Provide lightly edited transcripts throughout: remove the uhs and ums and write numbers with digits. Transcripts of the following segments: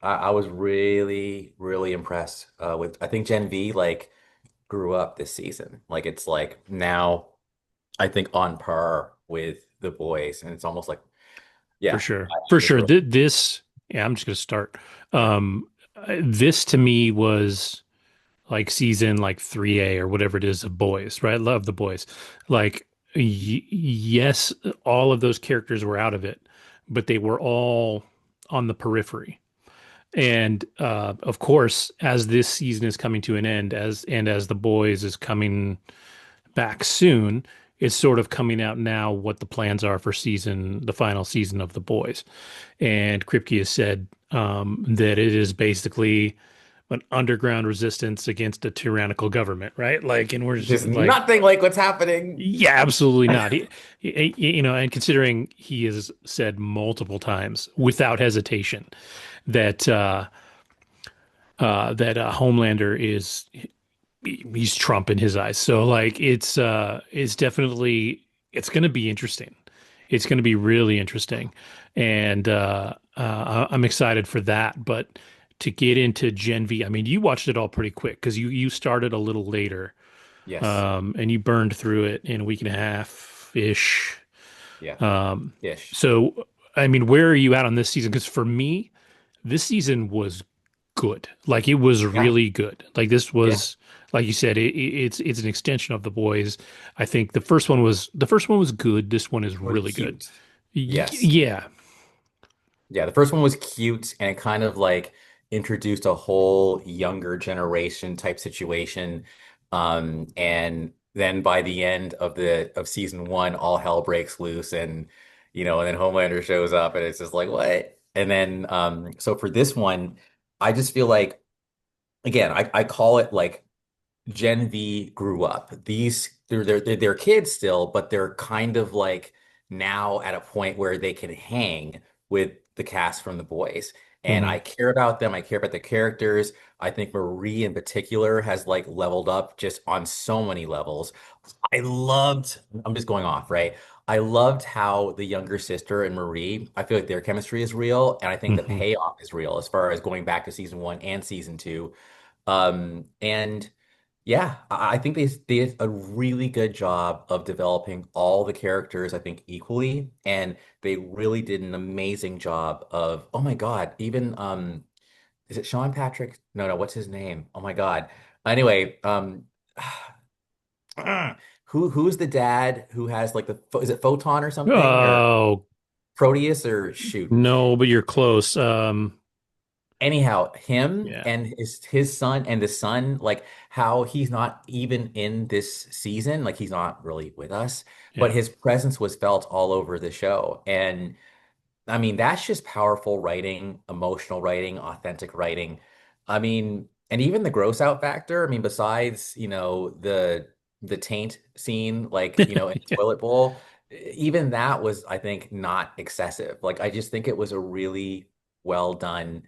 I was really, really impressed with. I think Gen V like grew up this season. Like it's like now I think on par with the boys, and it's almost like For yeah, sure. I For just sure. really This, yeah, I'm just going to start. This to me was like season like 3A or whatever it is of boys, right? I love the boys. Like, yes, all of those characters were out of it, but they were all on the periphery. And of course, as this season is coming to an end, as the boys is coming back soon, it's sort of coming out now what the plans are for the final season of the boys. And Kripke has said that it is basically an underground resistance against a tyrannical government, right? Like, and we're just just like, nothing like what's happening. yeah, absolutely not. And considering he has said multiple times without hesitation that Homelander is he's Trump in his eyes. So like it's definitely it's going to be interesting. It's going to be really interesting, and I'm excited for that. But to get into Gen V, I mean, you watched it all pretty quick because you started a little later, Yes. and you burned through it in a week and a half ish. Yeah. Um, Ish. so I mean, where are you at on this season? Because for me, this season was good. Like it was Yeah. really good. Like this Yeah. was, like you said, it's an extension of the boys. I think the first one was good. This one is It was really good. cute. Yes. Yeah. Yeah, the first one was cute and it kind of like introduced a whole younger generation type situation. And then by the end of the of season one, all hell breaks loose and then Homelander shows up and it's just like, what? And then so for this one, I just feel like again, I call it like Gen V grew up. They're kids still, but they're kind of like now at a point where they can hang with the cast from the boys. And I Hmm. care about them. I care about the characters. I think Marie in particular has like leveled up just on so many levels. I'm just going off, right? I loved how the younger sister and Marie, I feel like their chemistry is real, and I think the Hmm. payoff is real as far as going back to season one and season two. And yeah, I think they did a really good job of developing all the characters, I think, equally. And they really did an amazing job of, oh my God, even is it Sean Patrick? No, no, what's his name? Oh my God. Anyway, who's the dad who has like is it Photon or something? Or Oh Proteus or shoot. no, but you're close. Anyhow, him Yeah. and his son and the son, like how he's not even in this season, like he's not really with us, but Yeah. his presence was felt all over the show. And I mean, that's just powerful writing, emotional writing, authentic writing. I mean, and even the gross out factor, I mean, besides, the taint scene, like, in the Yeah. toilet bowl, even that was, I think, not excessive. Like I just think it was a really well done.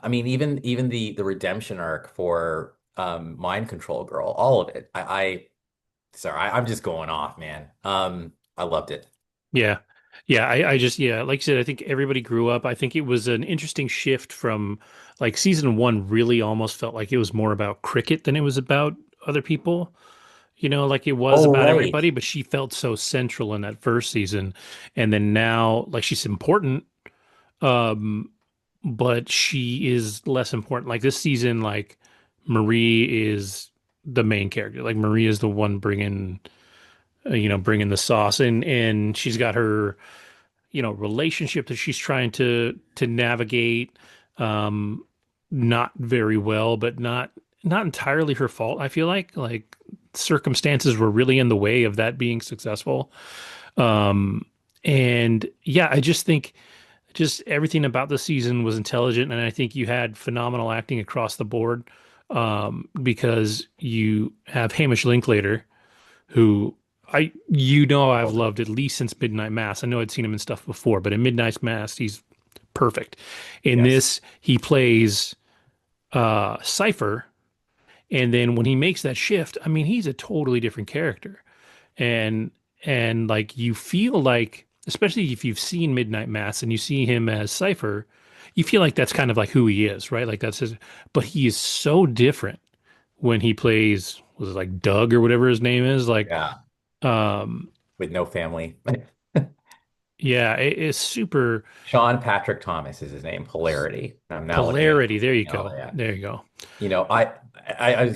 I mean, even the redemption arc for Mind Control Girl, all of it. I'm just going off, man. I loved it. Yeah. Yeah. I just, yeah, like I said, I think everybody grew up. I think it was an interesting shift from like season one really almost felt like it was more about cricket than it was about other people. Like it was Oh, about right. everybody, but she felt so central in that first season. And then now, like she's important, um, but she is less important. Like this season, like Marie is the main character. Like Marie is the one bringing the sauce, and she's got her, relationship that she's trying to navigate, um, not very well, but not entirely her fault. I feel like circumstances were really in the way of that being successful. Um, and yeah, I just think just everything about the season was intelligent, and I think you had phenomenal acting across the board. Because you have Hamish Linklater, who I've loved at least since Midnight Mass. I know I'd seen him in stuff before, but in Midnight Mass, he's perfect. In Yes. this, he plays Cypher, and then when he makes that shift, I mean, he's a totally different character. And like you feel like, especially if you've seen Midnight Mass and you see him as Cypher, you feel like that's kind of like who he is, right? Like that's his, but he is so different when he plays, was it like Doug or whatever his name is? Like, Yeah, um, with no family. yeah, it's super Sean Patrick Thomas is his name. Polarity. I'm now looking at polarity. There you all go. that. There you go. You know, but I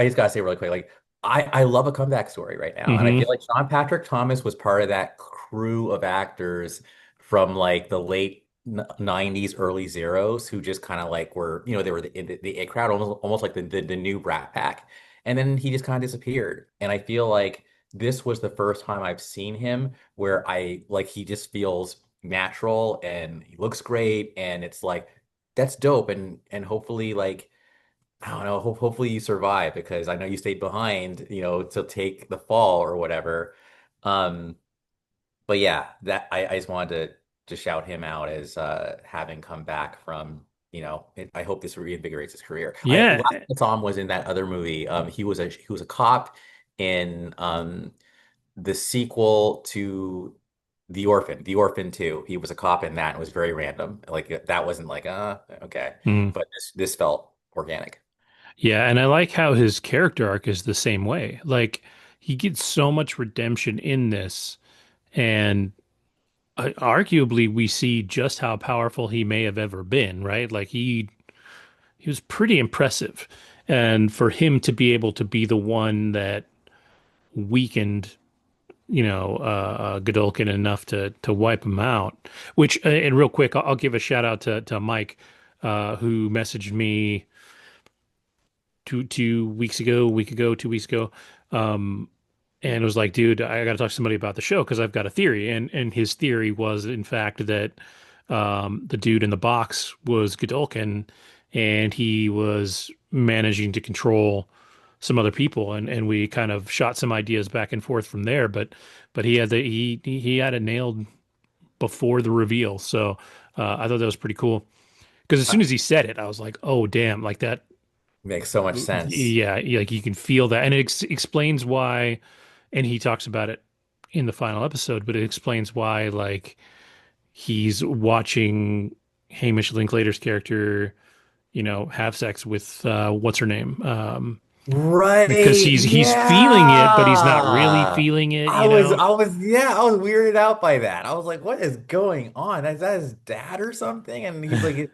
just gotta say really quick, like I love a comeback story right now, and I Hmm. feel like Sean Patrick Thomas was part of that crew of actors from like the late '90s, early zeros, who just kind of like were, you know, they were the it crowd, almost like the new Brat Pack, and then he just kind of disappeared, and I feel like this was the first time I've seen him where I like he just feels natural and he looks great, and it's like that's dope, and hopefully like. I don't know. Hopefully you survive because I know you stayed behind, you know, to take the fall or whatever. Um, but yeah, that I just wanted to shout him out as having come back from, you know, I hope this reinvigorates his career. I Yeah. last I saw him was in that other movie. He was a cop in the sequel to The Orphan 2. He was a cop in that. It was very random. Like that wasn't like, okay. Mm. But this felt organic. Yeah. And I like how his character arc is the same way. Like he gets so much redemption in this. And arguably, we see just how powerful he may have ever been, right? Like he was pretty impressive. And for him to be able to be the one that weakened, Godolkin enough to wipe him out. Which, and real quick, I'll give a shout out to Mike, who messaged me two weeks ago, a week ago, 2 weeks ago, um, and was like, "Dude, I got to talk to somebody about the show because I've got a theory." And his theory was, in fact, that the dude in the box was Godolkin, and he was managing to control some other people, and we kind of shot some ideas back and forth from there. But he had it nailed before the reveal, so I thought that was pretty cool. Because as soon as he said it, I was like, "Oh, damn!" Like that. Makes so much sense. Yeah, like you can feel that, and it explains why. And he talks about it in the final episode, but it explains why, like he's watching Hamish Linklater's character, have sex with what's her name, because Right. he's feeling it, but he's not really Yeah. feeling it, I was weirded out by that. I was like, what is going on? Is that his dad or something? And he's like,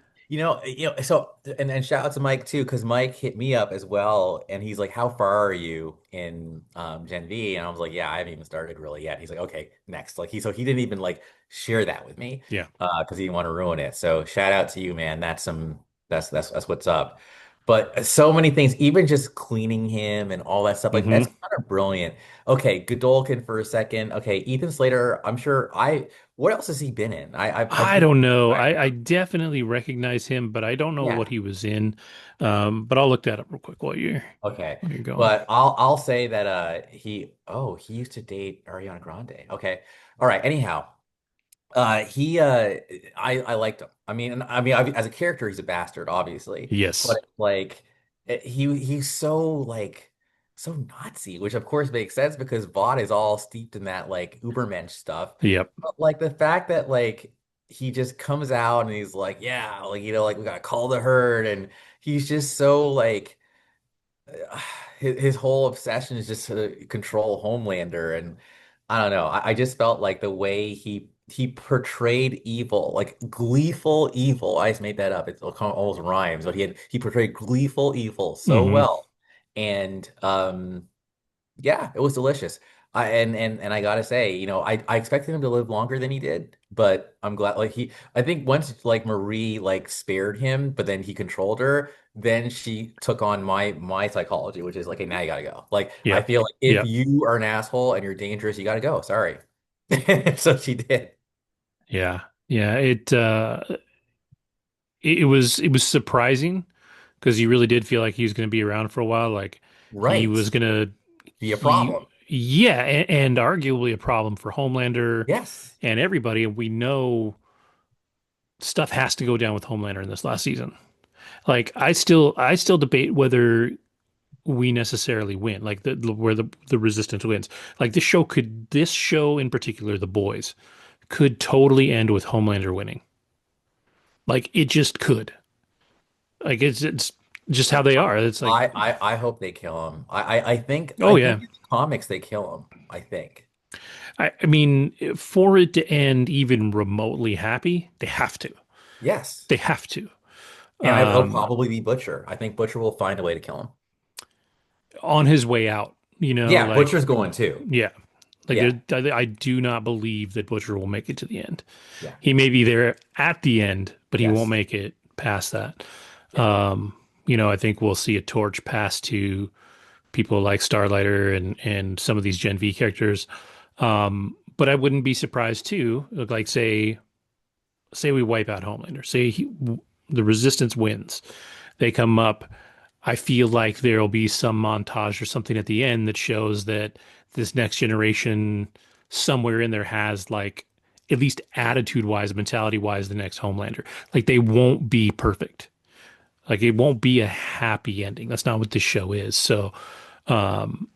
so and shout out to Mike too, because Mike hit me up as well. And he's like, how far are you in Gen V? And I was like, yeah, I haven't even started really yet. He's like, okay, next. Like so he didn't even like share that with me Yeah. because he didn't want to ruin it. So shout out to you, man. That's what's up. But so many things, even just cleaning him and all that stuff, like that's Hmm. kind of brilliant. Okay, Godolkin for a second. Okay, Ethan Slater. What else has he been in? I I keep don't know. track I now. definitely recognize him, but I don't know what Yeah. he was in. But I'll look that up real quick Okay. while you're going. But I'll say that he used to date Ariana Grande. Okay. All right. Anyhow, he I liked him. As a character, he's a bastard, obviously, but Yes. it's like he's so like so Nazi, which of course makes sense because Vought is all steeped in that like Ubermensch stuff. Yep. But like the fact that like he just comes out and he's like, yeah, like like we gotta call the herd, and he's just so like his whole obsession is just to control Homelander, and I don't know. I just felt like the way he portrayed evil, like gleeful evil. I just made that up. It almost rhymes, but he portrayed gleeful evil so Hmm. well, and yeah, it was delicious. And I gotta say, I expected him to live longer than he did, but I'm glad like I think once like Marie like spared him, but then he controlled her, then she took on my psychology, which is like, hey, now you gotta go. Like I Yep. feel like if Yep. you are an asshole and you're dangerous, you gotta go. Sorry. So she did. Yeah. Yeah. It was surprising because you really did feel like he was going to be around for a while. Like he Right. was going to, Be a problem. yeah, and arguably a problem for Homelander Yes. and everybody. And we know stuff has to go down with Homelander in this last season. Like I still debate whether we necessarily win, like where the resistance wins. Like this show in particular, The Boys, could totally end with Homelander winning. Like it just could. Like it's just how they are. It's like, I hope they kill him. I oh think yeah. in the comics they kill him. I think. I mean, for it to end even remotely happy, they have to. Yes. They have to. And it'll Um, probably be Butcher. I think Butcher will find a way to kill him. on his way out, Yeah, like, Butcher's going too. yeah. Like Yeah. I do not believe that Butcher will make it to the end. Yeah. He may be there at the end, but he won't Yes. make it past that. Yeah. I think we'll see a torch pass to people like Starlighter and some of these Gen V characters. But I wouldn't be surprised too. Like say we wipe out Homelander. The Resistance wins. They come up. I feel like there'll be some montage or something at the end that shows that this next generation somewhere in there has like at least attitude wise, mentality wise, the next Homelander. Like they won't be perfect. Like it won't be a happy ending. That's not what this show is. So, um,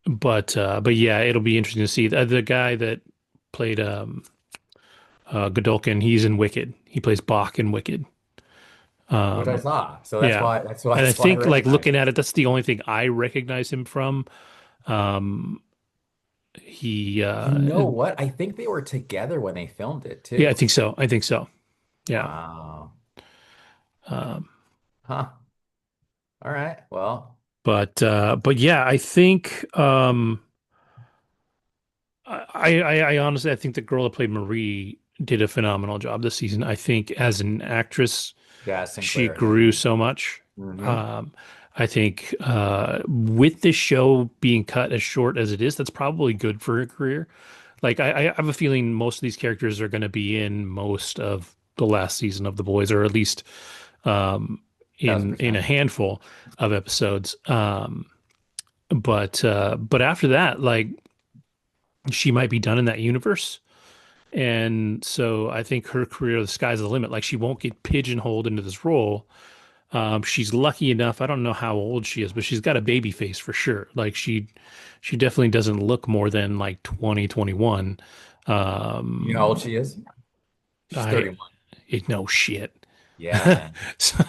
but yeah, it'll be interesting to see the guy that played Godolkin. He's in Wicked. He plays Bach in Wicked. Which I Um, saw. So yeah, and I that's why I think like recognize looking him. at it, that's the only thing I recognize him from. Um, he, You know what? I think they were together when they filmed it yeah, I too. think so. I think so. Yeah. Wow. Um, Huh. All right. Well, but yeah, I think I honestly I think the girl that played Marie did a phenomenal job this season. I think as an actress, Jazz she Sinclair. grew so much. Mm-hmm. Um, I think with this show being cut as short as it is, that's probably good for her career. Like I have a feeling most of these characters are going to be in most of the last season of The Boys, or at least um, in a 1,000%. handful of episodes. But after that, like she might be done in that universe. And so I think her career, the sky's the limit. Like she won't get pigeonholed into this role. She's lucky enough. I don't know how old she is, but she's got a baby face for sure. Like she definitely doesn't look more than like 20, 21. You know how old Um, she is? She's I 31. no shit. Yeah, man. So-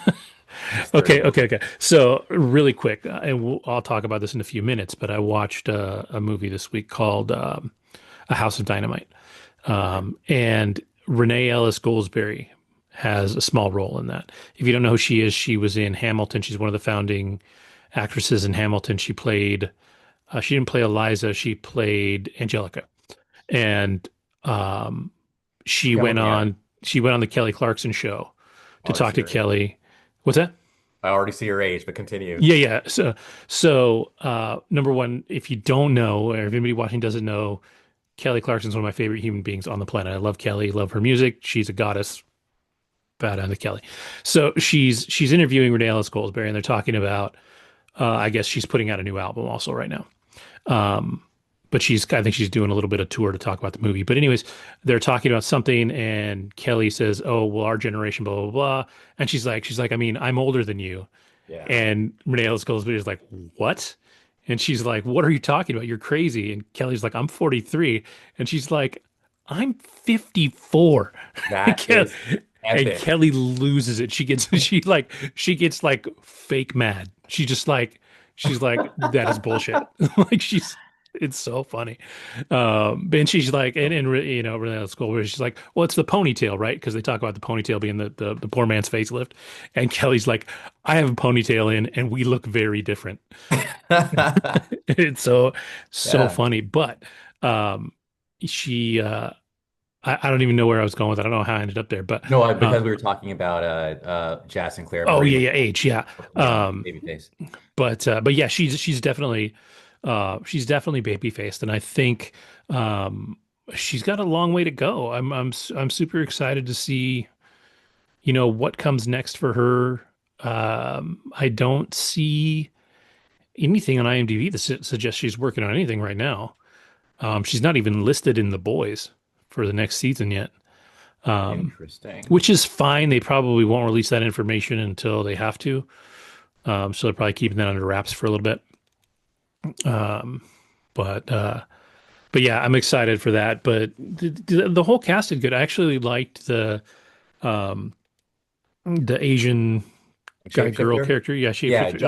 She's okay, 31. okay, okay. So really quick, and I'll talk about this in a few minutes. But I watched a movie this week called A House of Dynamite. Okay. And Renee Ellis Goldsberry has a small role in that. If you don't know who she is, she was in Hamilton. She's one of the founding actresses in Hamilton. She didn't play Eliza, she played Angelica. And um, she Okay, I'm went looking at her. on she went on the Kelly Clarkson show I to already talk see to her age. Kelly. What's that? I already see her age, but continue. Yeah, yeah. So number one, if you don't know, or if anybody watching doesn't know, Kelly Clarkson's one of my favorite human beings on the planet. I love Kelly, love her music. She's a goddess. Bow down to Kelly. So she's interviewing Renee Ellis Goldsberry, and they're talking about. I guess she's putting out a new album also right now. Um, but I think she's doing a little bit of tour to talk about the movie. But anyways, they're talking about something, and Kelly says, "Oh, well, our generation, blah blah blah," and she's like, I mean, I'm older than you, Yeah. and Renee Ellis Goldsberry is like, "What?" And she's like, "What are you talking about? You're crazy." And Kelly's like, "I'm 43." And she's like, "I'm 54." That Kelly, is and epic. Kelly loses it. She gets like fake mad. She's like, "That is bullshit." Like it's so funny. And she's like, Renee Ellis Goldsberry, she's like, "Well, it's the ponytail, right?" Because they talk about the ponytail being the poor man's facelift. And Kelly's like, "I have a ponytail in, and we look very different." It's so Yeah. funny. But um, she, I don't even know where I was going with it. I don't know how I ended up there, but No, uh, because we were talking about Jazz Sinclair, oh Marie yeah, Marie, yeah, age, yeah. yeah, Um, babyface. but yeah, she's definitely baby faced, and I think um, she's got a long way to go. I'm super excited to see what comes next for her. I don't see anything on IMDb that suggests she's working on anything right now. She's not even listed in the boys for the next season yet, Interesting. which is fine. They probably won't release that information until they have to. So they're probably keeping that under wraps for a little bit. Um, but uh, but yeah, I'm excited for that. But the whole cast is good. I actually liked the The Asian guy girl Shapeshifter. character. Yeah, Yeah, shapeshifter.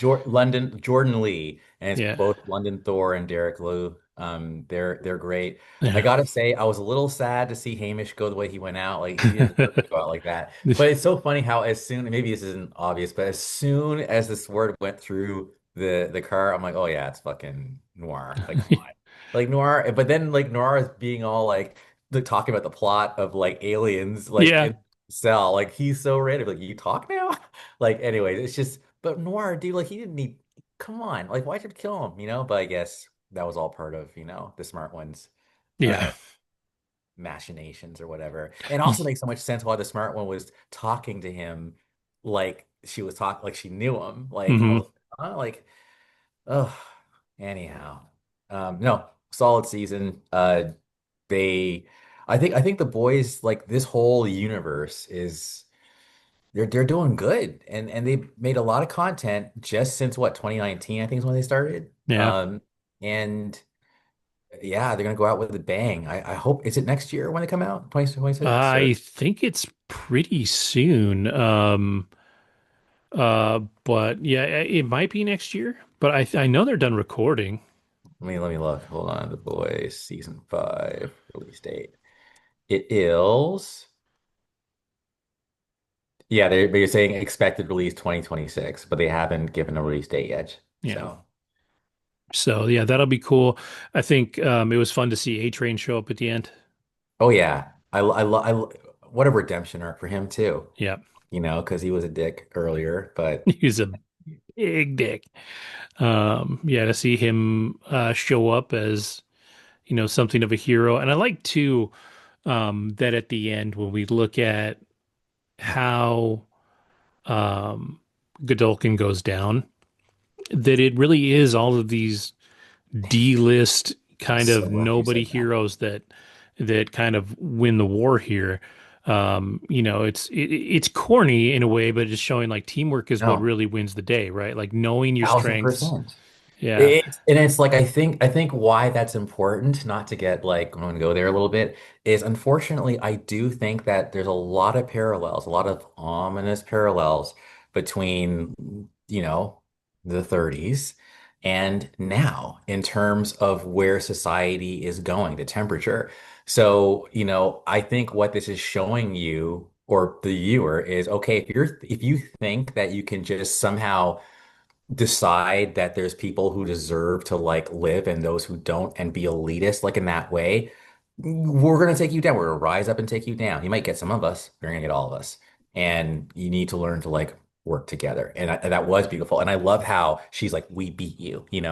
Nice. London Jordan Lee, and it's Yeah. both London Thor and Derek Liu. They're great. I Yeah. gotta say, I was a little sad to see Hamish go the way he went out. Like he didn't deserve to go out like that. But it's so funny how as soon, maybe this isn't obvious, but as soon as this word went through the car, I'm like, oh yeah, it's fucking Noir. Like come on, like Noir. But then like Noir is being all like talking about the plot of like aliens, like Yeah. in Cell. Like he's so random. Like you talk now. Like, anyways, it's just, but Noir, dude, like he didn't need, come on, like why'd you kill him, you know? But I guess that was all part of, the smart ones, Yeah. uh, machinations or whatever. And also makes so much sense why the smart one was talking to him like she was talking, like she knew him. Like, I Hmm. was, like, oh, anyhow. No, solid season. They, I think the boys, like this whole universe is they're doing good and they've made a lot of content just since what 2019 I think is when they started. Yeah. And yeah, they're gonna go out with a bang. I hope is it next year when they come out 2026 or I think it's pretty soon. But yeah, it might be next year, but I know they're done recording. let me look. Hold on. The Boys season 5 release date. It is yeah, they're saying expected release 2026, but they haven't given a release date yet. Yeah. So So yeah, that'll be cool. I think it was fun to see A Train show up at the end. oh yeah. What a redemption arc for him too, Yeah. because he was a dick earlier, but He's a big dick. Yeah, to see him show up as, something of a hero. And I like too that at the end when we look at how um Godolkin goes down, that it really is all of these D-list kind so of glad you nobody said that. heroes that kind of win the war here. It's corny in a way, but it's showing like teamwork is what No, really wins the day, right? Like knowing your thousand strengths. percent. Yeah. And it's like I think why that's important, not to get like I'm gonna go there a little bit, is unfortunately I do think that there's a lot of parallels, a lot of ominous parallels between, the 30s and now in terms of where society is going, the temperature. So, I think what this is showing you or the viewer is okay, if you think that you can just somehow decide that there's people who deserve to like live and those who don't and be elitist like in that way, we're going to take you down. We're going to rise up and take you down. You might get some of us, you're going to get all of us. And you need to learn to like work together. And that was beautiful. And I love how she's like, we beat you. And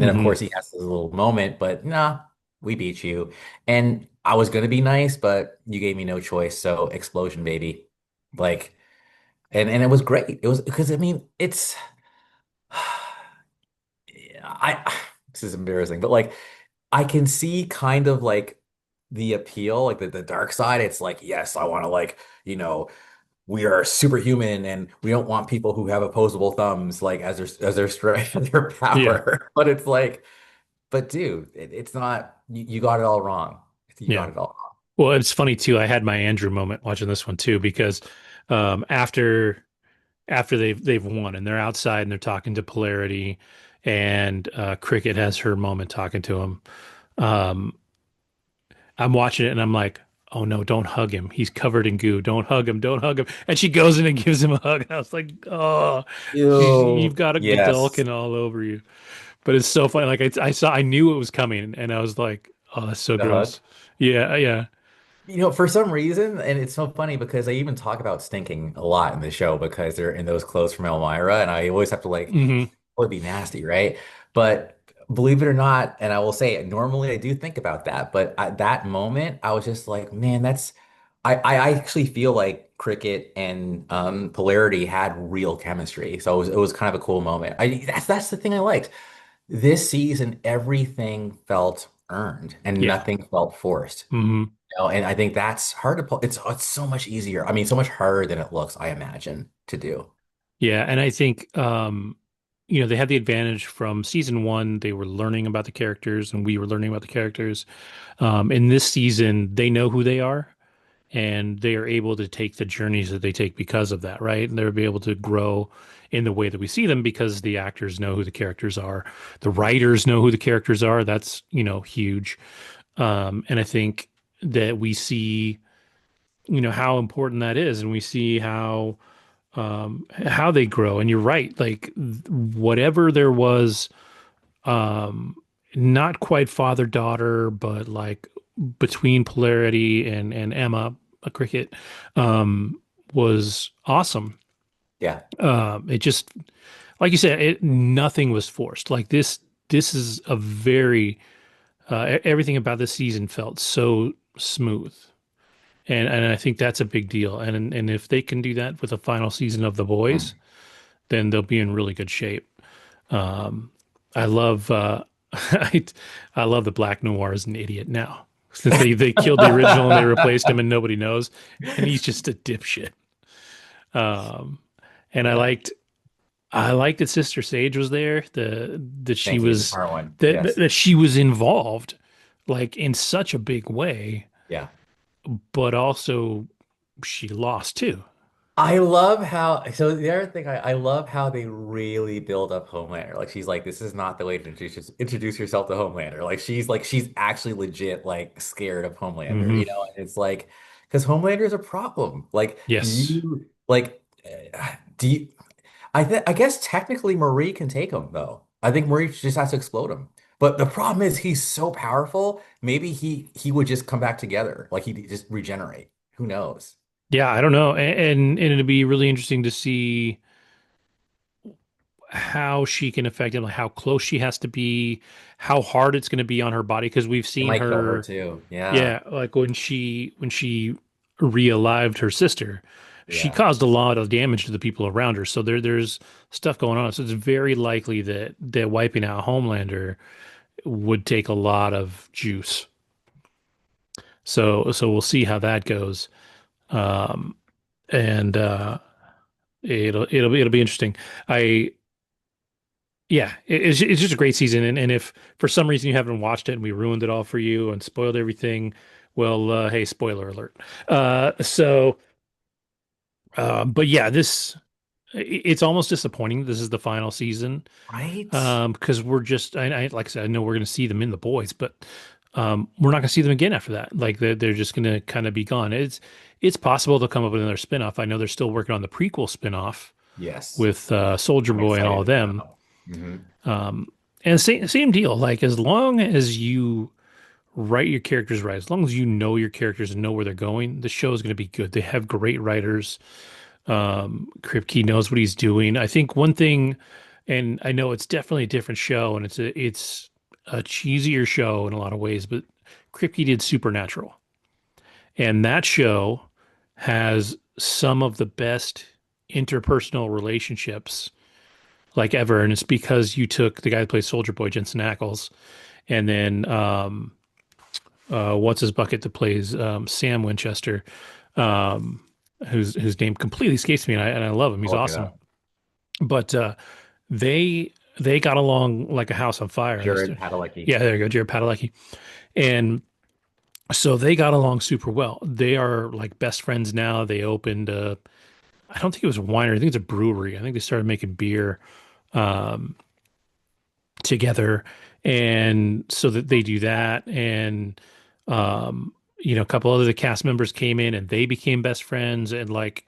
then of Hmm. course he has this little moment, but nah, we beat you. And I was going to be nice, but you gave me no choice. So explosion, baby. Like, and it was great. It was because I mean, it's I this is embarrassing, but like I can see kind of like the appeal, like the dark side. It's like, yes, I want to like, we are superhuman and we don't want people who have opposable thumbs like as their strength and their Yeah. power. But it's like, but dude, it's not you got it all wrong. You Yeah. got it all wrong. Well, it's funny too. I had my Andrew moment watching this one too, because after they've won and they're outside and they're talking to Polarity and Cricket has her moment talking to him. Um, I'm watching it and I'm like, oh no, don't hug him. He's covered in goo. Don't hug him. Don't hug him. And she goes in and gives him a hug. And I was like, oh, you've Ew. got a Yes. Godolkin all over you. But it's so funny. Like I knew it was coming and I was like, oh, that's so The hug. gross. Yeah, yeah. For some reason, and it's so funny because they even talk about stinking a lot in the show because they're in those clothes from Elmira, and I always have to like, Hmm. would be nasty, right? But believe it or not, and I will say it, normally I do think about that, but at that moment, I was just like, man, I actually feel like Cricket and Polarity had real chemistry, so it was kind of a cool moment. That's the thing I liked. This season, everything felt earned and Yeah. nothing felt forced. Hmm. And I think that's hard to pull. It's so much easier. I mean, so much harder than it looks, I imagine, to do. Yeah. And I think they had the advantage from season one. They were learning about the characters and we were learning about the characters. In this season, they know who they are. and they are able to take the journeys that they take because of that, right? And they'll be able to grow in the way that we see them because the actors know who the characters are, the writers know who the characters are. That's, huge. And I think that we see, how important that is, and we see how they grow. And you're right, like whatever there was, um, not quite father daughter, but like between Polarity and Emma, a cricket, um, was awesome. Yeah. It just, like you said, nothing was forced. Like this is a very everything about this season felt so smooth. And I think that's a big deal. And if they can do that with the final season of The Boys, Mm. then they'll be in really good shape. Um, I love I, I love the Black Noir as an idiot now. Since they killed the original and they replaced him and nobody knows, and he's just a dipshit. Um, and Yeah. I liked that Sister Sage was there, that she Thank you. The was part one. that Yes. that she was involved like in such a big way, Yeah. but also she lost too. I love how, so the other thing, I love how they really build up Homelander. Like she's like, this is not the way to introduce yourself to Homelander. She's actually legit like scared of Homelander, Hmm. And it's like, because Homelander is a problem. Like Yes. you like do you I guess technically Marie can take him though. I think Marie just has to explode him. But the problem is he's so powerful, maybe he would just come back together. Like he'd just regenerate. Who knows? Yeah, I don't know. And it'd be really interesting to see how she can affect him, like how close she has to be, how hard it's going to be on her body, because we've It seen might kill her her, too. Yeah. yeah, like when she realived her sister, she Yeah. caused a lot of damage to the people around her. So there's stuff going on. So it's very likely that wiping out Homelander would take a lot of juice. So we'll see how that goes. Um, and it'll be interesting. I Yeah, it's just a great season. And if for some reason you haven't watched it and we ruined it all for you and spoiled everything, well, hey, spoiler alert. So, but yeah, it's almost disappointing. This is the final season, Right? because we're just, like I said, I know we're going to see them in The Boys, but we're not going to see them again after that. Like they're just going to kind of be gone. It's possible they'll come up with another spinoff. I know they're still working on the prequel spinoff Yes. with Soldier I'm Boy and all of excited them. about. Hmm. Um, and same deal. Like as long as you write your characters right, as long as you know your characters and know where they're going, the show is going to be good. They have great writers. Kripke knows what he's doing. I think one thing, and I know it's definitely a different show, and it's a cheesier show in a lot of ways, but Kripke did Supernatural, and that show has some of the best interpersonal relationships like ever, and it's because you took the guy who plays Soldier Boy, Jensen Ackles, and then what's his bucket that plays Sam Winchester, um, whose name completely escapes me, and I love him. He's I'll look it awesome. up. But they they got along like a house on fire. Jared Padalecki. Yeah, there you go, Jared Padalecki, and so they got along super well. They are like best friends now. They opened I don't think it was a winery. I think it's a brewery. I think they started making beer. Um, Together, and so that they do that. And a couple other the cast members came in and they became best friends, and like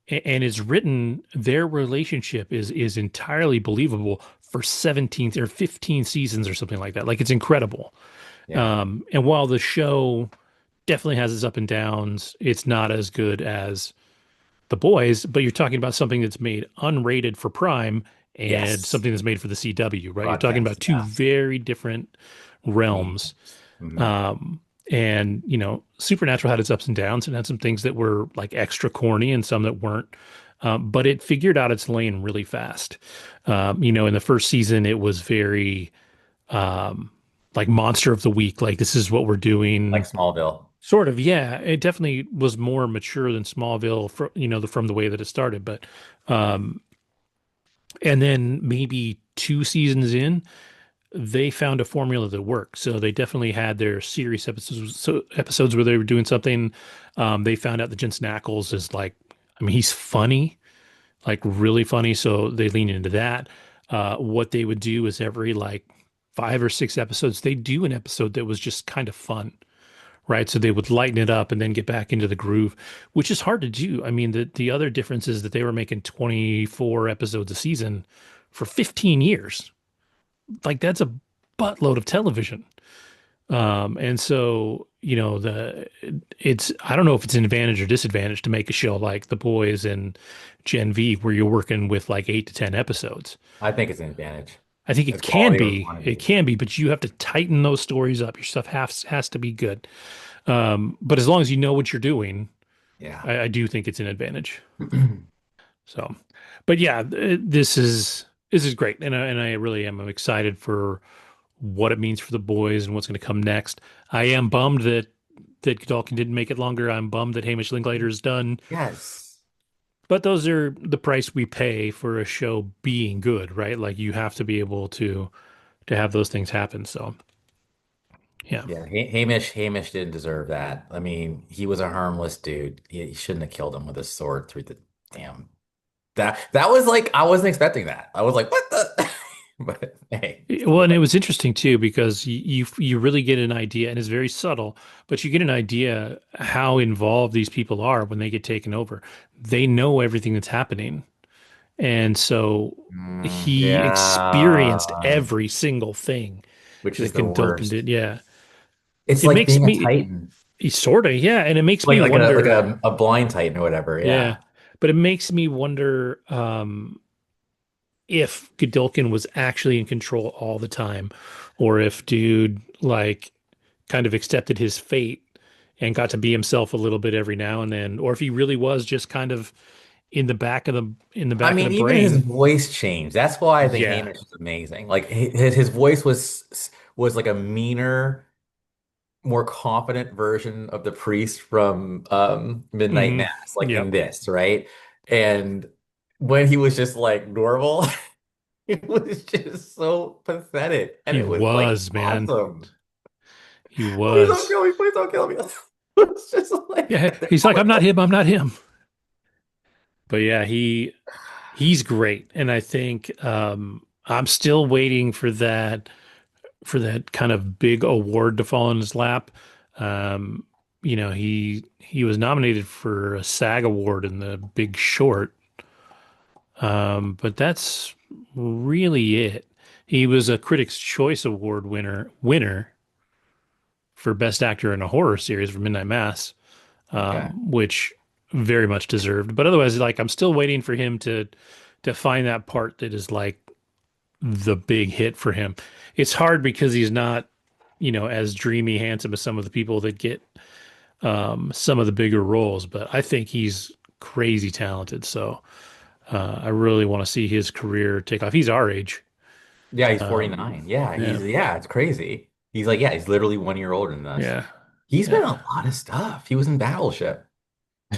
and it's written, their relationship is entirely believable for 17 or 15 seasons or something like that. Like it's incredible. Yeah. And while the show definitely has its up and downs, it's not as good as The Boys, but you're talking about something that's made unrated for Prime and Yes. something that's made for the CW, right? You're talking Broadcast. about two Yeah. very different realms. Mediums. Hmm. Um, and Supernatural had its ups and downs and had some things that were like extra corny and some that weren't. But it figured out its lane really fast. In the first season, it was very um, like Monster of the Week. Like this is what we're Like doing. Smallville. Sort of, yeah. It definitely was more mature than Smallville, from the way that it started. But and then maybe two seasons in, they found a formula that worked. So they definitely had their serious episodes, so episodes where they were doing something. They found out that Jensen Ackles is like, I mean, he's funny, like really funny. So they lean into that. What they would do is every like 5 or 6 episodes, they do an episode that was just kind of fun, right? So they would lighten it up and then get back into the groove, which is hard to do. I mean, the other difference is that they were making 24 episodes a season for 15 years. Like that's a buttload of television. And so, it's, I don't know if it's an advantage or disadvantage to make a show like The Boys and Gen V where you're working with like 8 to 10 episodes. I think it's an advantage. I think It's quality over it quantity. can be, but you have to tighten those stories up. Your stuff has to be good. But as long as you know what you're doing, Yeah. I do think it's an advantage. So, but yeah, this is great, and I really am. I'm excited for what it means for the boys and what's going to come next. I am bummed that Godolkin didn't make it longer. I'm bummed that Hamish Linklater is done. Yes. But those are the price we pay for a show being good, right? Like you have to be able to have those things happen. So yeah. Yeah, Hamish didn't deserve that. I mean, he was a harmless dude. He shouldn't have killed him with a sword through the damn. That was like I wasn't expecting that. I was like, what the? But hey, Well, and it was interesting too because you really get an idea, and it's very subtle, but you get an idea how involved these people are when they get taken over. They know everything that's happening, and so he experienced yeah, every single thing which is that the Gandolfin worst. did. Yeah, It's it like makes being a me Titan, sort of, yeah, and it makes me like wonder. a blind Titan or whatever. Yeah, Yeah. but it makes me wonder. If Godolkin was actually in control all the time, or if dude like kind of accepted his fate and got to be himself a little bit every now and then, or if he really was just kind of in the I back of the mean, even his brain. voice changed. That's why I think Yeah. Hamish is amazing. Like his voice was like a meaner, more confident version of the priest from Midnight Hmm. Mass, like in Yep. this, right? And when he was just like normal, it was just so pathetic. And He it was like was, man. awesome. He Please don't was. kill me, please don't kill me. It's just like Yeah. He's like, I'm not him. I'm not him. But yeah, he's great. And I think I'm still waiting for that kind of big award to fall in his lap. Um, he was nominated for a SAG award in The Big Short, but that's really it. He was a Critics' Choice Award winner for Best Actor in a Horror Series for Midnight Mass, okay. which very much deserved. But otherwise, like I'm still waiting for him to find that part that is like the big hit for him. It's hard because he's not, as dreamy, handsome as some of the people that get some of the bigger roles, but I think he's crazy talented. So I really want to see his career take off. He's our age. Yeah, he's Um, 49. Yeah, yeah, it's crazy. He's like, yeah, he's literally 1 year older than us. yeah, He's been in yeah. a lot of stuff. He was in Battleship.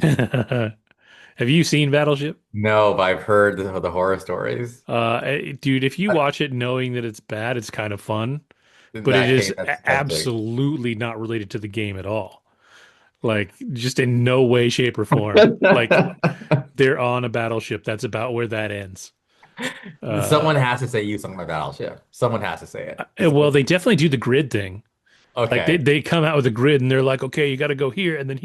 Have you seen Battleship? No, but I've heard the horror stories. Dude, if you watch it knowing that it's bad, it's kind of fun, In but it that is case, that's big. absolutely not related to the game at all. Like, just in no way, shape, or form. Like, they're on a battleship. That's about where that ends. Uh, Someone has to say you sunk my battleship. Someone has to say it. It's well, they definitely do the grid thing. Like okay. they come out with a grid and they're like, okay, you got to go here, and then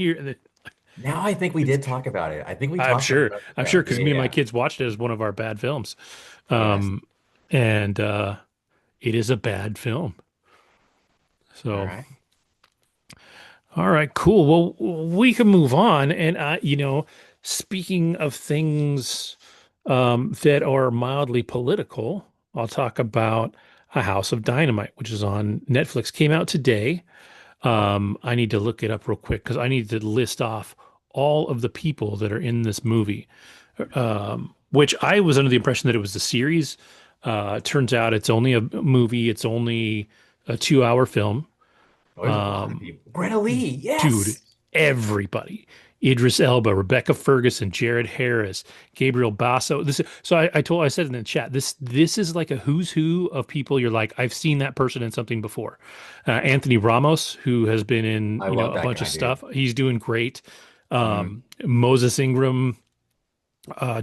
Now I think we it's. did talk about it. I think we talked about the I'm show. sure, Yeah, because me and my yeah, kids watched it as one of our bad films, yeah. Yes. um, and it is a bad film. All So, right. all right, cool. Well, we can move on. And speaking of things that are mildly political, I'll talk about A House of Dynamite, which is on Netflix. Came out today. Oh, I need to look it up real quick because I need to list off all of the people that are in this movie, which I was under the impression that it was a series. It turns out it's only a movie. It's only a 2 hour film. there's a lot of people. Greta Lee, Dude, yes. everybody. Idris Elba, Rebecca Ferguson, Jared Harris, Gabriel Basso. I said in the chat, this is like a who's who of people. You're like, I've seen that person in something before. Anthony Ramos, who has been in, I love a that bunch of guy, dude. stuff. He's doing great. Hmm. Moses Ingram,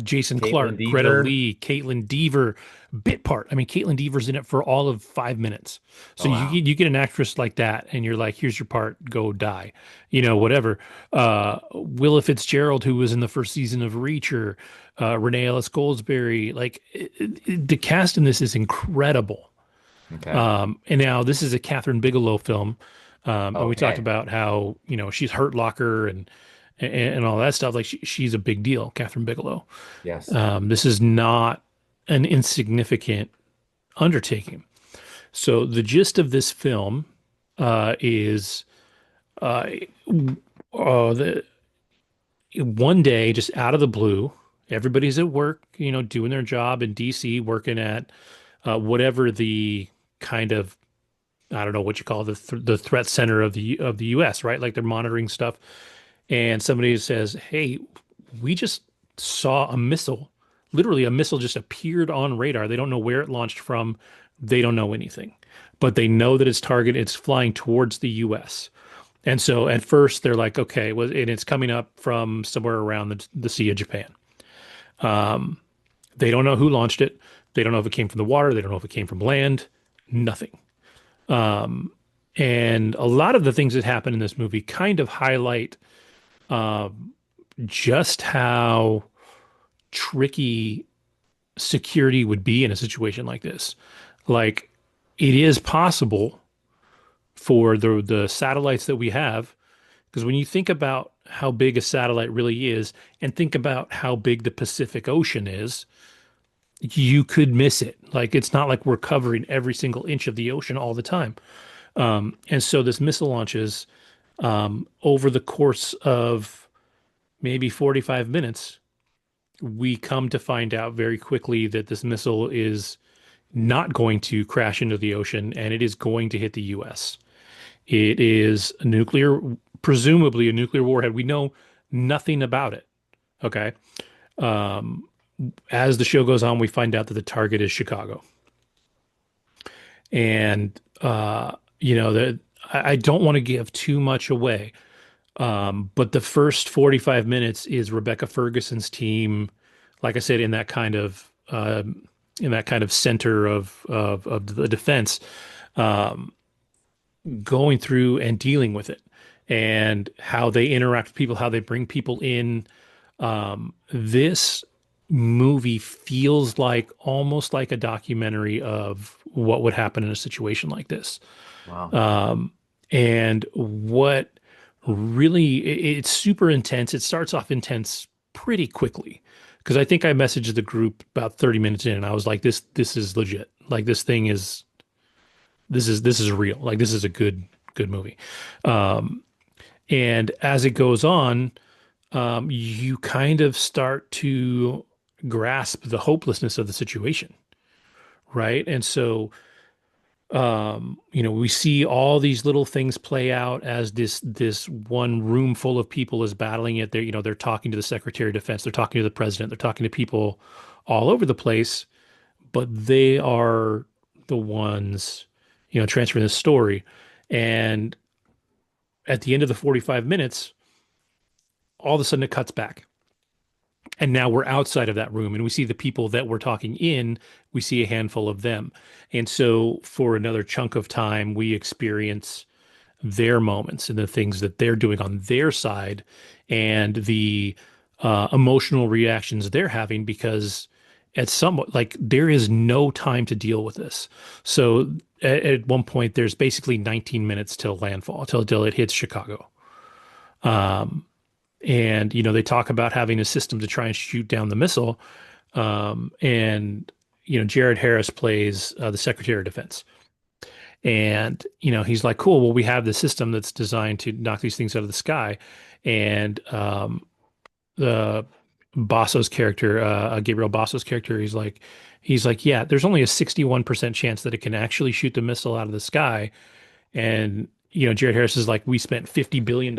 Jason Caitlin Clark, Greta Deaver. Lee, Caitlin Deaver, bit part. I mean, Caitlin Deaver's in it for all of 5 minutes. Oh So wow. you get an actress like that, and you're like, here's your part, go die, whatever. Willa Fitzgerald, who was in the first season of Reacher, Renee Ellis Goldsberry, like the cast in this is incredible. Okay. And now this is a Kathryn Bigelow film. And we talked Okay. about how, she's Hurt Locker and all that stuff. Like she's a big deal, Kathryn Bigelow. Yes. This is not an insignificant undertaking. So the gist of this film is uh, the one day, just out of the blue, everybody's at work, doing their job in DC, working at whatever the kind of I don't know what you call the threat center of the U.S. Right? Like they're monitoring stuff, and somebody says, "Hey, we just saw a missile. Literally, a missile just appeared on radar. They don't know where it launched from. They don't know anything, but they know that its target it's flying towards the U.S." And so at first they're like, "Okay, well, and it's coming up from somewhere around the Sea of Japan." They don't know who launched it. They don't know if it came from the water. They don't know if it came from land. Nothing. And a lot of the things that happen in this movie kind of highlight just how tricky security would be in a situation like this. Like, it is possible for the satellites that we have, because when you think about how big a satellite really is and think about how big the Pacific Ocean is, you could miss it. Like, it's not like we're covering every single inch of the ocean all the time. And so this missile launches over the course of maybe 45 minutes. We come to find out very quickly that this missile is not going to crash into the ocean and it is going to hit the US. It is presumably a nuclear warhead. We know nothing about it. Okay. As the show goes on, we find out that the target is Chicago. And, that I don't want to give too much away. But the first 45 minutes is Rebecca Ferguson's team, like I said, in that kind of center of the defense, going through and dealing with it, and how they interact with people, how they bring people in. This movie feels like almost like a documentary of what would happen in a situation like this. Wow. And what really, it's super intense. It starts off intense pretty quickly because I think I messaged the group about 30 minutes in and I was like, this is legit. Like this is real. Like this is a good movie. And as it goes on, you kind of start to grasp the hopelessness of the situation, right? And so we see all these little things play out as this one room full of people is battling it. They're talking to the Secretary of Defense, they're talking to the president, they're talking to people all over the place, but they are the ones, transferring the story. And at the end of the 45 minutes, all of a sudden it cuts back. And now we're outside of that room and we see the people that we're talking in, we see a handful of them. And so for another chunk of time, we experience their moments and the things that they're doing on their side and the emotional reactions they're having because at some like there is no time to deal with this. So at one point, there's basically 19 minutes till landfall, till it hits Chicago. And they talk about having a system to try and shoot down the missile. And Jared Harris plays the Secretary of Defense, and he's like, "Cool, well, we have this system that's designed to knock these things out of the sky." And the Basso's character, Gabriel Basso's character, he's like, "Yeah, there's only a 61% chance that it can actually shoot the missile out of the sky." And Jared Harris is like, "We spent $50 billion."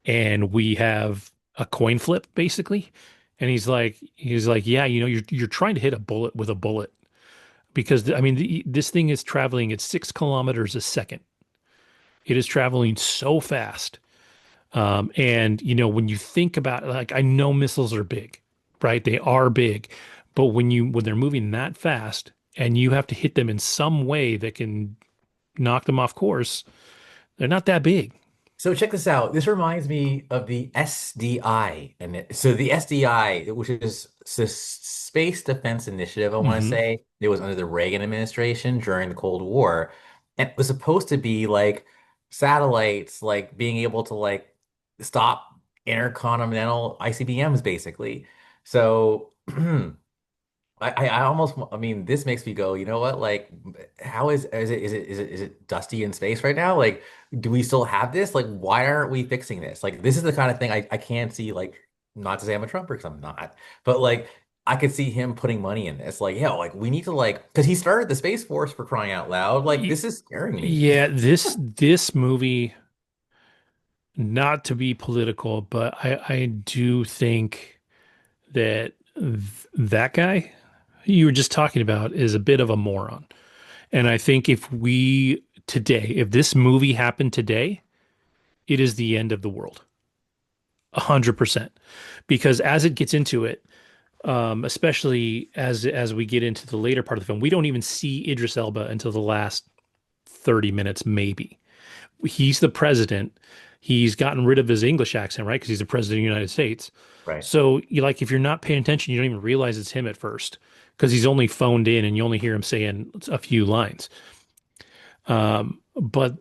and we have a coin flip basically. And he's like, yeah, you're trying to hit a bullet with a bullet because I mean, this thing is traveling at 6 kilometers a second. It is traveling so fast. And when you think about like, I know missiles are big, right? They are big, but when they're moving that fast and you have to hit them in some way that can knock them off course, they're not that big. So check this out. This reminds me of the SDI, and so the SDI, which is Space Defense Initiative, I want to Hmm. say, it was under the Reagan administration during the Cold War, and it was supposed to be like satellites, like being able to like stop intercontinental ICBMs, basically. So I almost, I mean, this makes me go, you know what? Like, how is it dusty in space right now? Like, do we still have this? Like, why aren't we fixing this? Like, this is the kind of thing I can't see, like, not to say I'm a Trumper because I'm not, but like, I could see him putting money in this. Like, yeah, like, we need to, like, because he started the Space Force for crying out loud. Like, Y- this is scaring me. Yeah, this movie, not to be political, but I do think that that guy you were just talking about is a bit of a moron. And I think if this movie happened today, it is the end of the world. 100%. Because as it gets into it, especially as we get into the later part of the film, we don't even see Idris Elba until the last 30 minutes, maybe. He's the president. He's gotten rid of his English accent, right? Because he's the president of the United States. Right. So you like if you're not paying attention, you don't even realize it's him at first because he's only phoned in and you only hear him saying a few lines. But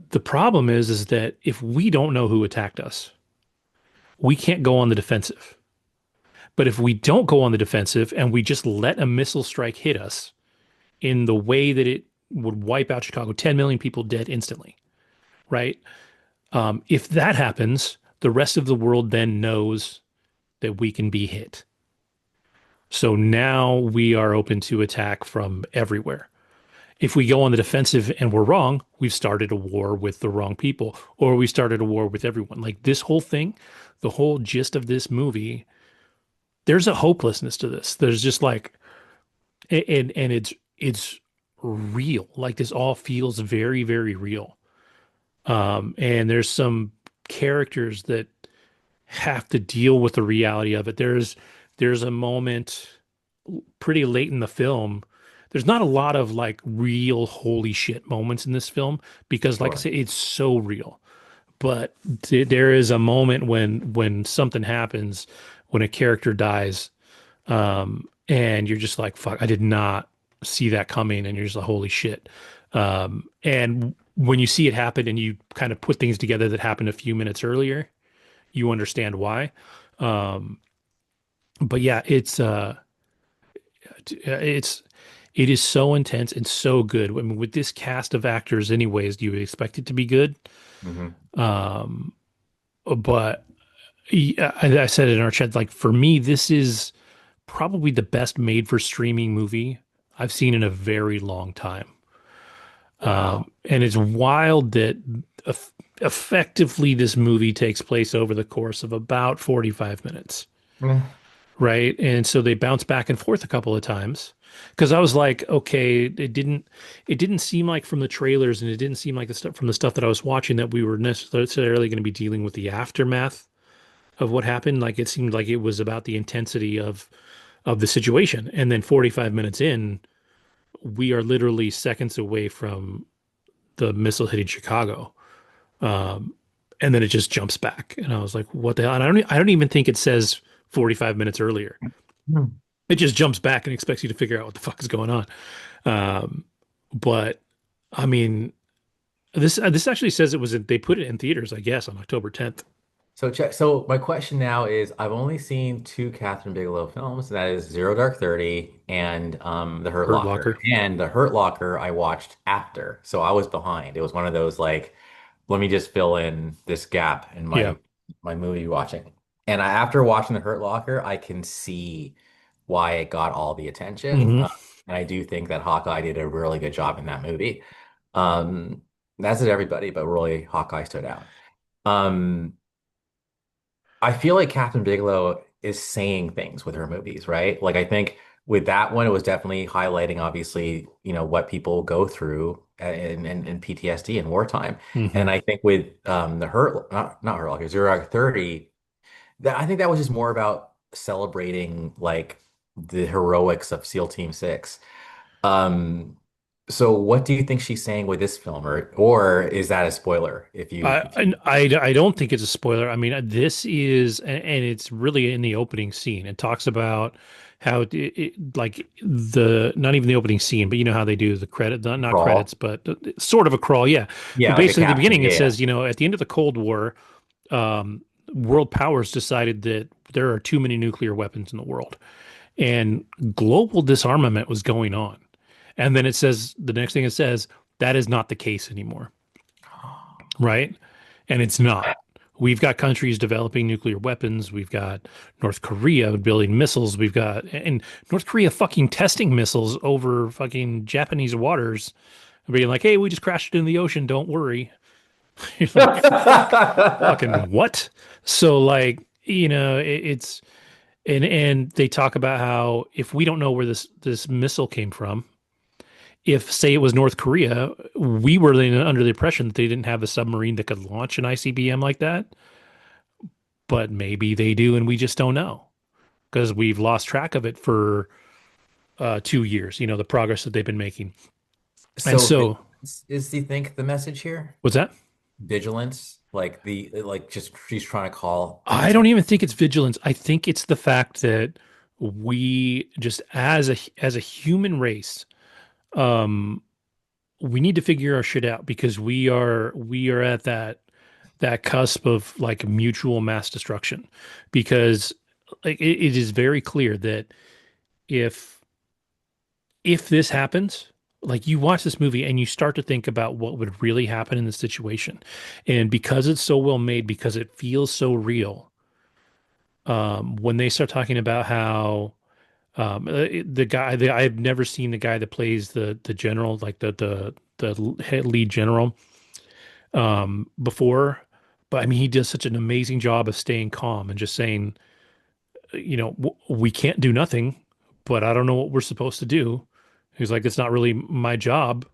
the problem is that if we don't know who attacked us, we can't go on the defensive. But if we don't go on the defensive and we just let a missile strike hit us in the way that it would wipe out Chicago, 10 million people dead instantly, right? If that happens, the rest of the world then knows that we can be hit. So now we are open to attack from everywhere. If we go on the defensive and we're wrong, we've started a war with the wrong people, or we started a war with everyone. Like this whole thing, the whole gist of this movie, there's a hopelessness to this. There's just like, and it's real. Like this all feels very, very real. And there's some characters that have to deal with the reality of it. There's a moment pretty late in the film. There's not a lot of like real holy shit moments in this film because, like I Sure. said, it's so real. But there is a moment when something happens, when a character dies, and you're just like, "Fuck, I did not see that coming," and you're just like, "Holy shit!" And when you see it happen, and you kind of put things together that happened a few minutes earlier, you understand why. Um, but yeah, it's it is so intense and so good. I mean, with this cast of actors, anyways, you would expect it to be good. Hmm. Um, but yeah, I said it in our chat, like for me, this is probably the best made for streaming movie I've seen in a very long time. Wow. And it's wild that effectively this movie takes place over the course of about 45 minutes. Mm. Right. And so they bounce back and forth a couple of times because I was like, okay, it didn't seem like from the trailers and it didn't seem like the stuff from the stuff that I was watching that we were necessarily going to be dealing with the aftermath of what happened. Like it seemed like it was about the intensity of the situation. And then 45 minutes in, we are literally seconds away from the missile hitting Chicago. Um, and then it just jumps back. And I was like, what the hell? And I don't even think it says 45 minutes earlier. Mm. It just jumps back and expects you to figure out what the fuck is going on. Um, but I mean, this actually says they put it in theaters, I guess, on October 10th. So check. So my question now is, I've only seen two Kathryn Bigelow films. And that is Zero Dark 30 and The Hurt Hurt Locker. Locker. And The Hurt Locker I watched after, so I was behind. It was one of those like, let me just fill in this gap in Yeah. my movie watching. And after watching The Hurt Locker, I can see why it got all the attention. Hmm. And I do think that Hawkeye did a really good job in that movie. Um, that's it, everybody, but really Hawkeye stood out. Um, I feel like Kathryn Bigelow is saying things with her movies, right? Like I think with that one, it was definitely highlighting, obviously, what people go through in PTSD in wartime. Hmm. And I think with the Hurt, not Hurt Locker, Zero Dark 30, I think that was just more about celebrating like the heroics of SEAL Team 6. Um, so what do you think she's saying with this film, or is that a spoiler if you I don't think it's a spoiler. I mean, this is, and it's really in the opening scene. It talks about how like the not even the opening scene, but you know how they do the credit, not credits, crawl? but sort of a crawl. Yeah, but Yeah, like a basically, at the caption. beginning, Yeah, it yeah. says, at the end of the Cold War, um, world powers decided that there are too many nuclear weapons in the world, and global disarmament was going on. And then it says the next thing it says that is not the case anymore, right? And it's not. We've got countries developing nuclear weapons. We've got North Korea building missiles. We've got and North Korea fucking testing missiles over fucking Japanese waters, being like, "Hey, we just crashed it in the ocean. Don't worry." You're like, fucking what? So like, it's and they talk about how if we don't know where this missile came from, if say it was North Korea, we were under the impression that they didn't have a submarine that could launch an ICBM like that, but maybe they do, and we just don't know because we've lost track of it for 2 years. The progress that they've been making, and So so vigilance is, do you think, the message here? what's that? Vigilance, like just she's trying to call I don't attention. even think it's vigilance. I think it's the fact that we just as a human race, um, we need to figure our shit out because we are at that cusp of like mutual mass destruction because like it is very clear that if if this happens, like you watch this movie and you start to think about what would really happen in this situation, and because it's so well made, because it feels so real, when they start talking about how the guy, I've never seen the guy that plays the general, like the head lead general, before, but I mean, he does such an amazing job of staying calm and just saying, we can't do nothing, but I don't know what we're supposed to do. He's like, it's not really my job.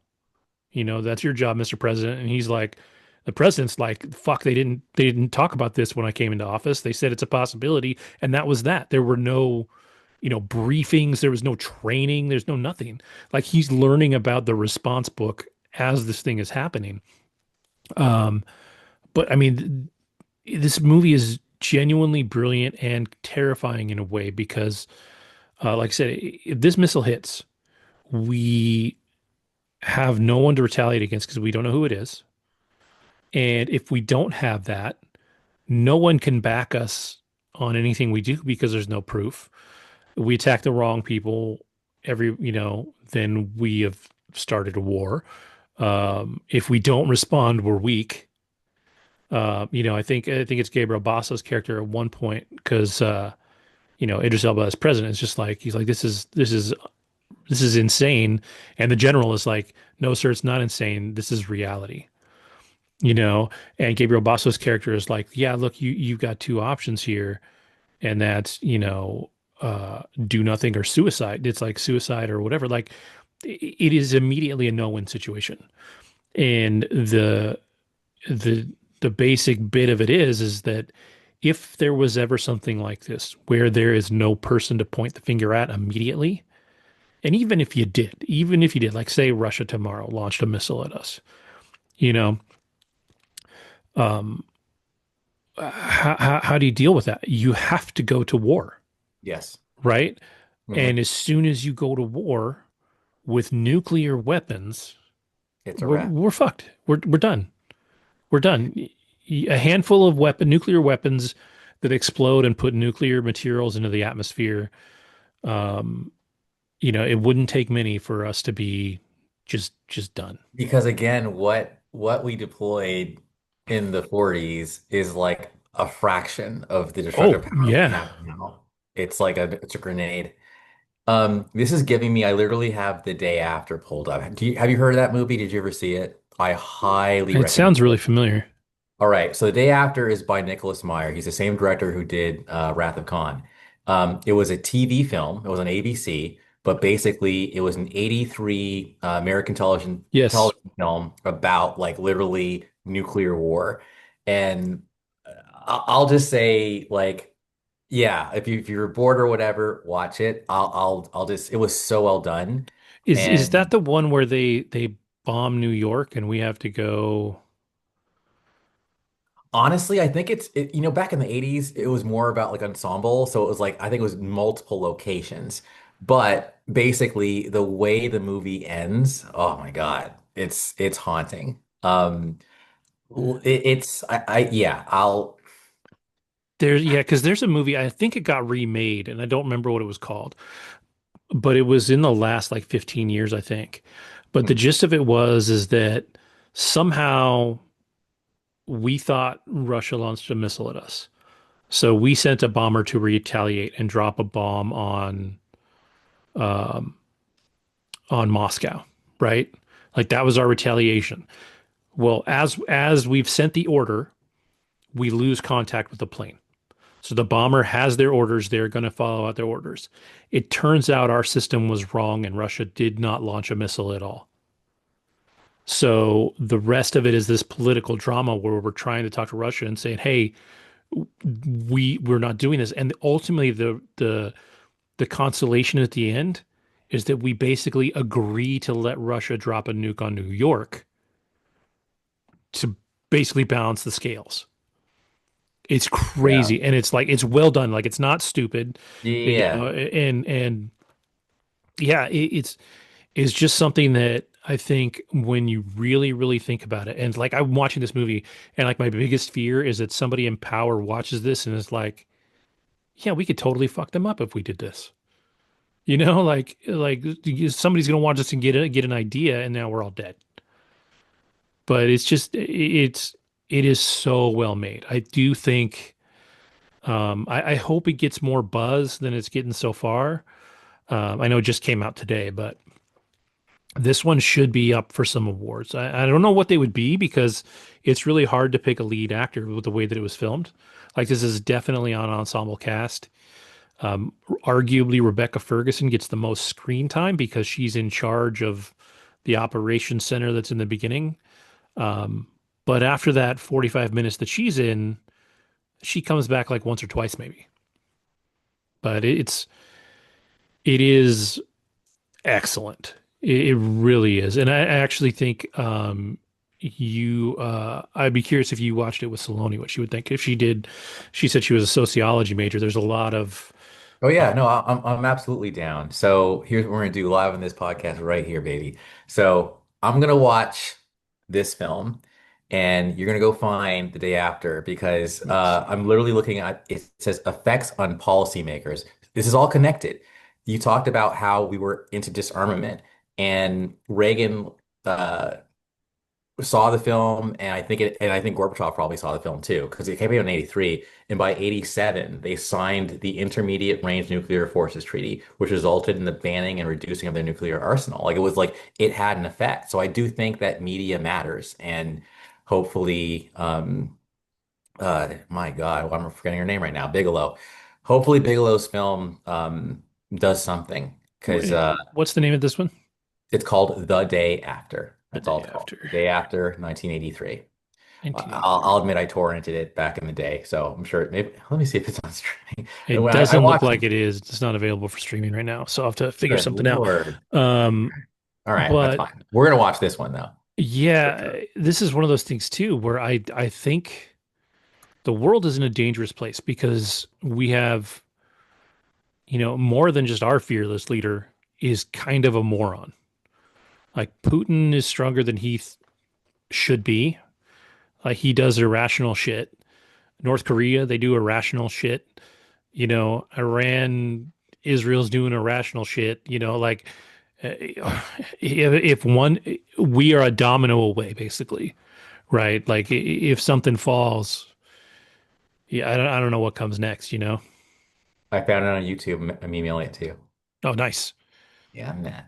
That's your job, Mr. President. And he's like, the president's like, fuck, they didn't talk about this when I came into office. They said it's a possibility. And that was that. There were no, briefings. There was no training. There's no nothing. Like he's learning about the response book as this thing is happening. Um, but I mean, this movie is genuinely brilliant and terrifying in a way because, like I said, if this missile hits, we have no one to retaliate against because we don't know who it is. And if we don't have that, no one can back us on anything we do because there's no proof. We attack the wrong people, then we have started a war. If we don't respond, we're weak. I think it's Gabriel Basso's character at one point because Idris Elba as president is just like he's like this is insane, and the general is like, no, sir, it's not insane. This is reality. And Gabriel Basso's character is like, yeah, look, you've got two options here, and that's do nothing or suicide. It's like suicide or whatever. Like it is immediately a no-win situation, and the the basic bit of it is that if there was ever something like this where there is no person to point the finger at immediately, and even if you did, like say Russia tomorrow launched a missile at us, you know, um, how do you deal with that? You have to go to war, Yes. right? Hmm. And as soon as you go to war with nuclear weapons, It's a wrap. we're fucked. We're done. We're done. A handful of nuclear weapons that explode and put nuclear materials into the atmosphere. Um, it wouldn't take many for us to be just done. Because again, what we deployed in the 40s is like a fraction of the destructive Oh, power we yeah. have now. It's a grenade. This is giving me, I literally have The Day After pulled up. Have you heard of that movie? Did you ever see it? I highly It recommend sounds really it. familiar. All right. So the day after is by Nicholas Meyer. He's the same director who did Wrath of Khan. It was a TV film. It was on ABC, but basically it was an 83 American Yes. television film about like literally nuclear war. And I'll just say like, yeah, if you're bored or whatever, watch it. I'll just it was so well done. Is that And the one where they bomb New York and we have to go? honestly, I think back in the 80s, it was more about like ensemble. So it was like, I think it was multiple locations. But basically, the way the movie ends, oh my God, it's haunting. Yeah, Yeah, because there's a movie, I think it got remade and I don't remember what it was called, but it was in the last like 15 years, I think. But the hmm, gist of it was is that somehow we thought Russia launched a missile at us. So we sent a bomber to retaliate and drop a bomb um, on Moscow, right? Like that was our retaliation. Well, as we've sent the order, we lose contact with the plane. So the bomber has their orders. They're going to follow out their orders. It turns out our system was wrong and Russia did not launch a missile at all. So the rest of it is this political drama where we're trying to talk to Russia and saying, "Hey, we're not doing this." And ultimately, the consolation at the end is that we basically agree to let Russia drop a nuke on New York to basically balance the scales. It's yeah. crazy, and it's like it's well done. Like it's not stupid, Yeah. and yeah, it's just something that I think when you really think about it, and like I'm watching this movie, and like my biggest fear is that somebody in power watches this and is like, yeah, we could totally fuck them up if we did this. Like somebody's gonna watch this and get an idea, and now we're all dead. But it is so well made. I do think I hope it gets more buzz than it's getting so far. I know it just came out today, but this one should be up for some awards. I don't know what they would be because it's really hard to pick a lead actor with the way that it was filmed. Like this is definitely an ensemble cast. Arguably, Rebecca Ferguson gets the most screen time because she's in charge of the operations center that's in the beginning. Um, but after that 45 minutes that she's in, she comes back like once or twice maybe. But it is excellent. It really is. And I actually think I'd be curious if you watched it with Saloni, what she would think. If she did, she said she was a sociology major. There's a lot of Oh uh, yeah, no, I'm absolutely down. So here's what we're gonna do live on this podcast right here, baby. So I'm gonna watch this film, and you're gonna go find the day after because nice. I'm literally looking at it says effects on policymakers. This is all connected. You talked about how we were into disarmament, and Reagan uh, saw the film, and I think Gorbachev probably saw the film too, because it came out in 83, and by 87 they signed the Intermediate Range Nuclear Forces Treaty, which resulted in the banning and reducing of their nuclear arsenal. Like it was like it had an effect. So I do think that media matters, and hopefully, my God, I'm forgetting her name right now, Bigelow. Hopefully, Bigelow's film does something because What's the name of this one? it's called The Day After. The That's all day it's called. The after Day After 1983. I'll 1983. admit I torrented it back in the day, so I'm sure maybe let me see if it's on streaming. It I doesn't look watched like it. it is. It's not available for streaming right now, so I'll have to figure Good something out. Lord. Um, All right, that's but fine. We're gonna watch this one though, for yeah, sure. this is one of those things too where I think the world is in a dangerous place because we have, more than just our fearless leader is kind of a moron. Like Putin is stronger than should be. Like he does irrational shit. North Korea, they do irrational shit. Iran, Israel's doing irrational shit. Like if one, we are a domino away, basically, right? Like if something falls, yeah, I don't know what comes next. I found it on YouTube. I'm emailing it to you. Oh, nice, Yeah, man.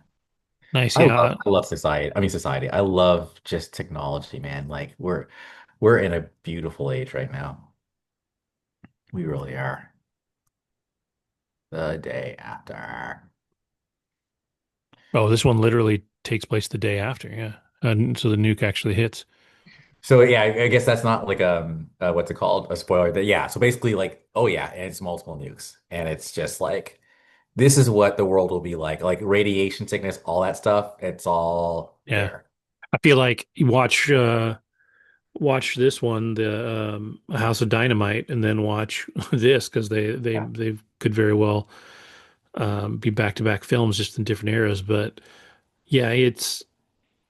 nice, yeah. I love society. I mean, society. I love just technology, man. Like We're in a beautiful age right now. We really are. The day after. Oh, this one literally takes place the day after. Yeah. And so the nuke actually hits. So yeah, I guess that's not like what's it called? A spoiler. But yeah, so basically like, oh yeah, and it's multiple nukes. And it's just like this is what the world will be like. Like radiation sickness, all that stuff, it's all Yeah. there. I feel like you watch this one, the House of Dynamite, and then watch this because Yeah. they could very well be back to back films just in different eras. But yeah, it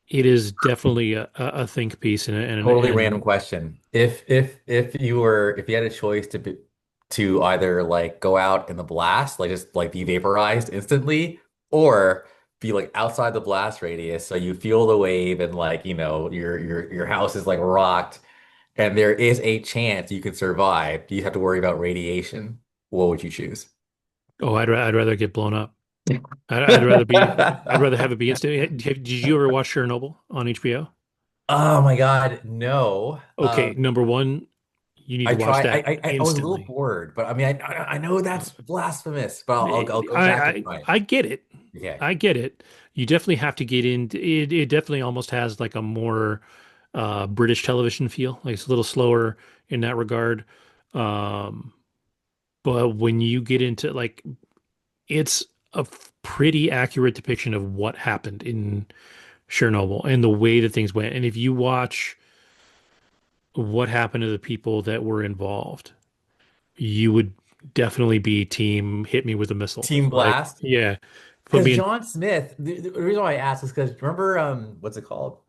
is definitely a think piece Totally random and question. If you had a choice to either like go out in the blast, like just like be vaporized instantly, or be like outside the blast radius, so you feel the wave and like your house is like rocked, and there is a chance you could survive. Do you have to worry about radiation? What would you choose? oh, I'd rather get blown up. I'd rather have it be instant. Did you ever watch Chernobyl on HBO? Oh my God, no. Okay, number one, you need I to watch tried. that I was a little instantly. bored, but I mean, I know Uh, that's blasphemous, but I'll go back and try it. I get it. Okay. I get it. You definitely have to get into it. It definitely almost has like a more British television feel. Like it's a little slower in that regard. Um, but when you get into like, it's a pretty accurate depiction of what happened in Chernobyl and the way that things went. And if you watch what happened to the people that were involved, you would definitely be team hit me with a missile. Team Like, Blast. yeah, put Because me in. John Smith, the reason why I asked is because remember, what's it called?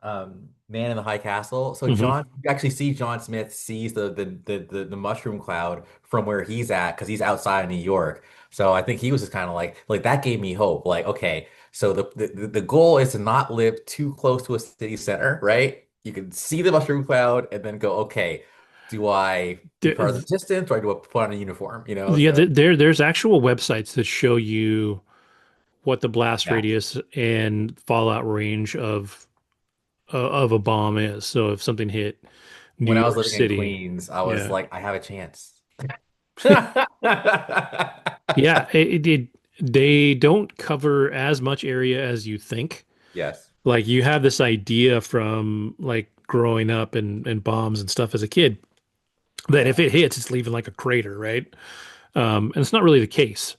Man in the High Castle. So Mhm. You actually see John Smith sees the mushroom cloud from where he's at because he's outside of New York. So I think he was just kind of like that gave me hope. Like, okay, so the goal is to not live too close to a city center, right? You can see the mushroom cloud and then go, okay, do I be part of the There, resistance or do I put on a uniform? yeah, So there's actual websites that show you what the blast yeah. radius and fallout range of a bomb is. So if something hit New When I was York living in City, Queens, I was yeah, like, I have a chance. yeah, they don't cover as much area as you think. Yes. Like you have this idea from like growing up and bombs and stuff as a kid that if Yeah. it hits, it's leaving like a crater, right? And it's not really the case.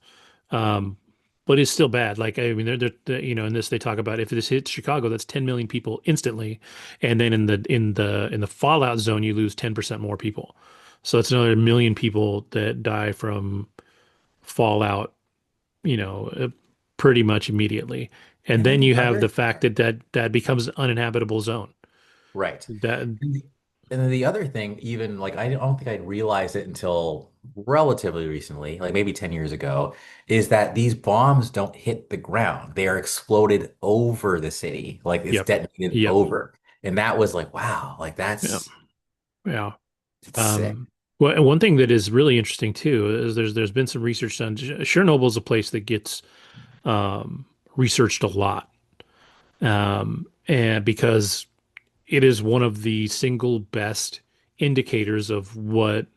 Um, but it's still bad. Like I mean, in this they talk about if this hits Chicago, that's 10 million people instantly, and then in the fallout zone, you lose 10% more people. So it's another million people that die from fallout, you know, pretty much immediately. And And then then the you have the other, fact that becomes an uninhabitable zone. right. That And then the other thing, even like I don't think I'd realized it until relatively recently, like maybe 10 years ago, is that these bombs don't hit the ground. They are exploded over the city. Like it's Yep, detonated yep, over. And that was like, wow, like yeah, yeah. it's sick. Um, well, and one thing that is really interesting too is there's been some research done. Chernobyl is a place that gets um, researched a lot, and because it is one of the single best indicators of what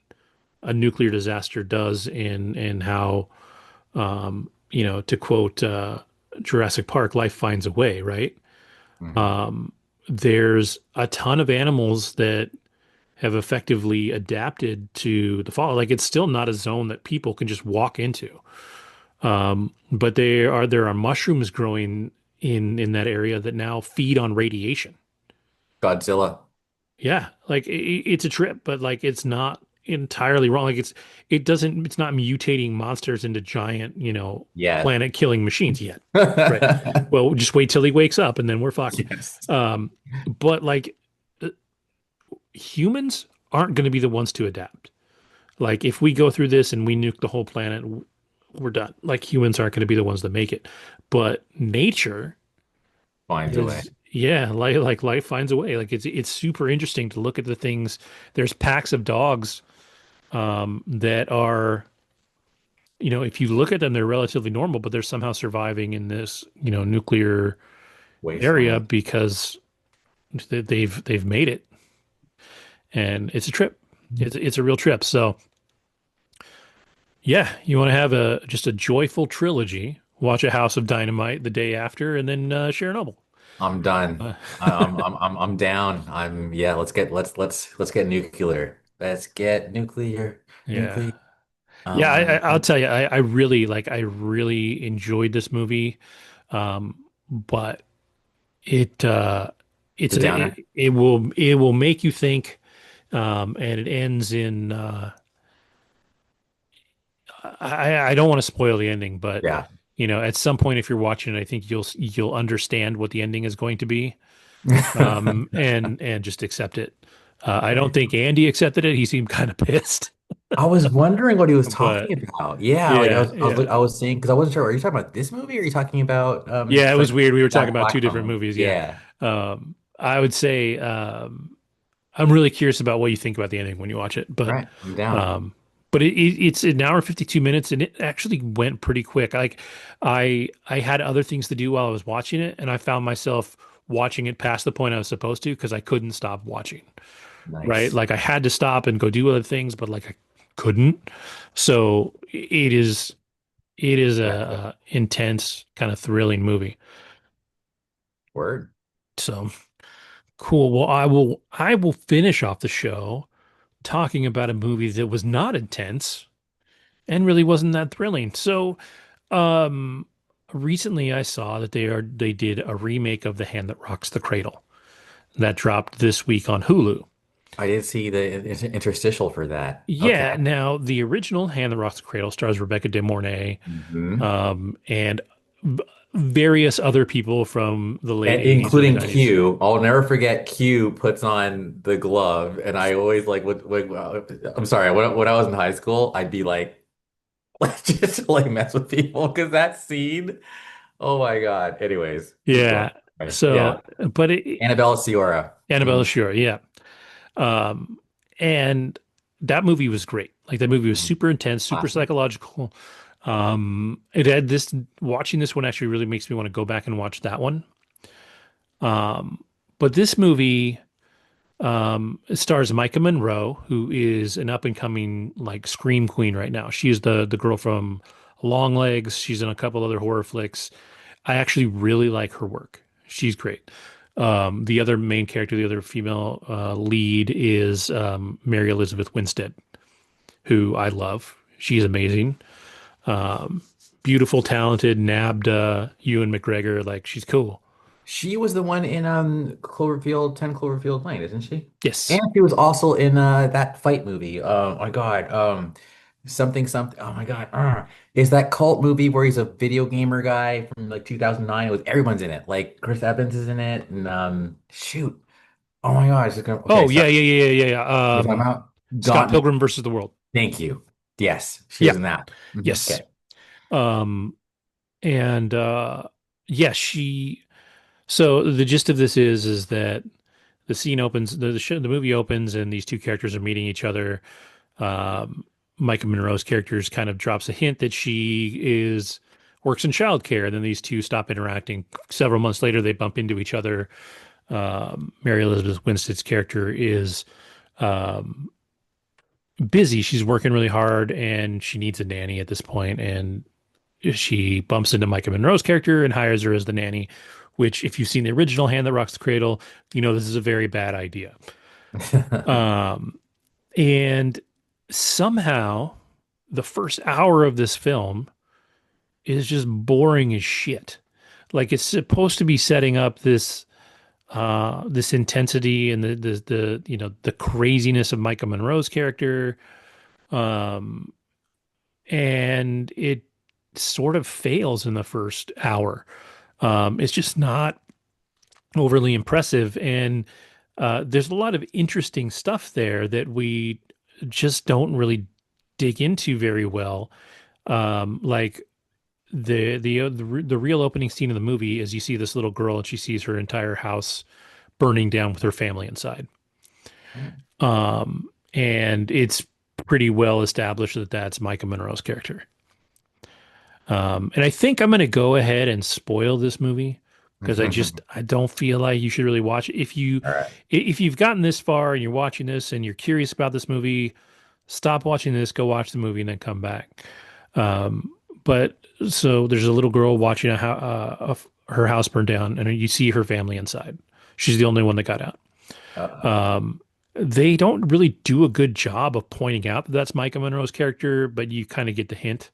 a nuclear disaster does and how to quote Jurassic Park, life finds a way, right? Mhm. There's a ton of animals that have effectively adapted to the fall. Like it's still not a zone that people can just walk into. But there are mushrooms growing in that area that now feed on radiation. Godzilla. Yeah, like it's a trip, but like it's not entirely wrong. Like it's not mutating monsters into giant, Yeah. planet killing machines yet. Right. Well, just wait till he wakes up and then we're fucked. Yes. Um, but like uh, humans aren't going to be the ones to adapt. Like if we go through this and we nuke the whole planet, we're done. Like humans aren't going to be the ones that make it. But nature Finds a way. is, yeah, like life finds a way. Like it's super interesting to look at the things. There's packs of dogs that are, if you look at them, they're relatively normal, but they're somehow surviving in this, nuclear area Wasteland. because they've made it. and it's a trip. It's a real trip. So yeah, you want to have a just a joyful trilogy. Watch a House of Dynamite the day after, and then Chernobyl. I'm done. Uh, I'm down. Yeah, let's get nuclear. Let's get nuclear. yeah, Nuclear. yeah. I'll Um, tell you, I really I really enjoyed this movie, but it it's a downer. it will make you think, and it ends in I don't want to spoil the ending, but Yeah. you know, at some point if you're watching it, I think you'll understand what the ending is going to be, and just accept it. I don't think Andy accepted it. He seemed kind of pissed, I was wondering what he was but talking about. Yeah, like yeah, yeah. I was saying because I wasn't sure. Are you talking about this movie or are you talking about Yeah, it was like weird. We were talking about two Black different Phone? movies. Yeah. Yeah. I would say I'm really curious about what you think about the ending when you watch it, All right, I'm down. um, it's an hour and 52 minutes, and it actually went pretty quick. Like I had other things to do while I was watching it, and I found myself watching it past the point I was supposed to because I couldn't stop watching. Right, Nice. like I had to stop and go do other things, but like I couldn't. So it is Gotcha. a intense kind of thrilling movie. Word. So cool. Well, I will finish off the show talking about a movie that was not intense and really wasn't that thrilling. So, um, recently I saw that they did a remake of The Hand That Rocks the Cradle that dropped this week on Hulu. I did see the interstitial for that. Okay. Yeah, now the original Hand That Rocks the Cradle stars Rebecca De Mornay, Hmm. and various other people from the late And 80s, early including 90s. Q. I'll never forget Q puts on the glove, and I always like I'm sorry, when I was in high school, I'd be like, just to like mess with people because that scene. Oh my God. Anyways, keep going. Yeah. Right. So, Yeah. but it, Annabelle Ciora. Annabelle, Mm, sure, yeah. Um, and that movie was great. Like that movie was mm, super intense, super classic. psychological. It had this watching this one actually really makes me want to go back and watch that one. But this movie it stars Micah Monroe, who is an up and coming like scream queen right now. She is the girl from Longlegs. She's in a couple other horror flicks. I actually really like her work. She's great. The other main character, the other female lead is Mary Elizabeth Winstead, who I love. She's amazing. Beautiful, talented, nabbed Ewan McGregor. Like she's cool. She was the one in 10 Cloverfield Lane, isn't she? And Yes. she was also in that fight movie. Oh my God. Something. Oh my God. Is that cult movie where he's a video gamer guy from like 2009? It was everyone's in it. Like Chris Evans is in it and shoot. Oh my God. Okay, Oh sorry. yeah, yeah, yeah, yeah, yeah, yeah. You're talking about Scott Gauntlet. Pilgrim versus the World. Thank you. Yes, she was Yeah. in that. Yes. Okay. Um, and yeah, she. So the gist of this is that the scene opens, the movie opens, and these two characters are meeting each other. Um, Micah Monroe's character kind of drops a hint that she is works in childcare, and then these two stop interacting. Several months later, they bump into each other. Mary Elizabeth Winstead's character is busy. She's working really hard, and she needs a nanny at this point, and she bumps into Micah Monroe's character and hires her as the nanny, which, if you've seen the original Hand That Rocks the Cradle, you know this is a very bad idea. Um, and somehow, the first hour of this film is just boring as shit. Like it's supposed to be setting up this intensity and the you know the craziness of Micah Monroe's character, um, and it sort of fails in the first hour. It's just not overly impressive. And there's a lot of interesting stuff there that we just don't really dig into very well. Like the real opening scene of the movie is you see this little girl and she sees her entire house burning down with her family inside. And it's pretty well established that that's Micah Monroe's character. And I think I'm going to go ahead and spoil this movie because I don't feel like you should really watch it. All right. If you've gotten this far and you're watching this and you're curious about this movie, stop watching this, go watch the movie, and then come back. Um, but so there's a little girl watching her house burn down, and you see her family inside. She's the only one that got out. Uh-oh. Um, they don't really do a good job of pointing out that that's Micah Monroe's character, but you kind of get the hint.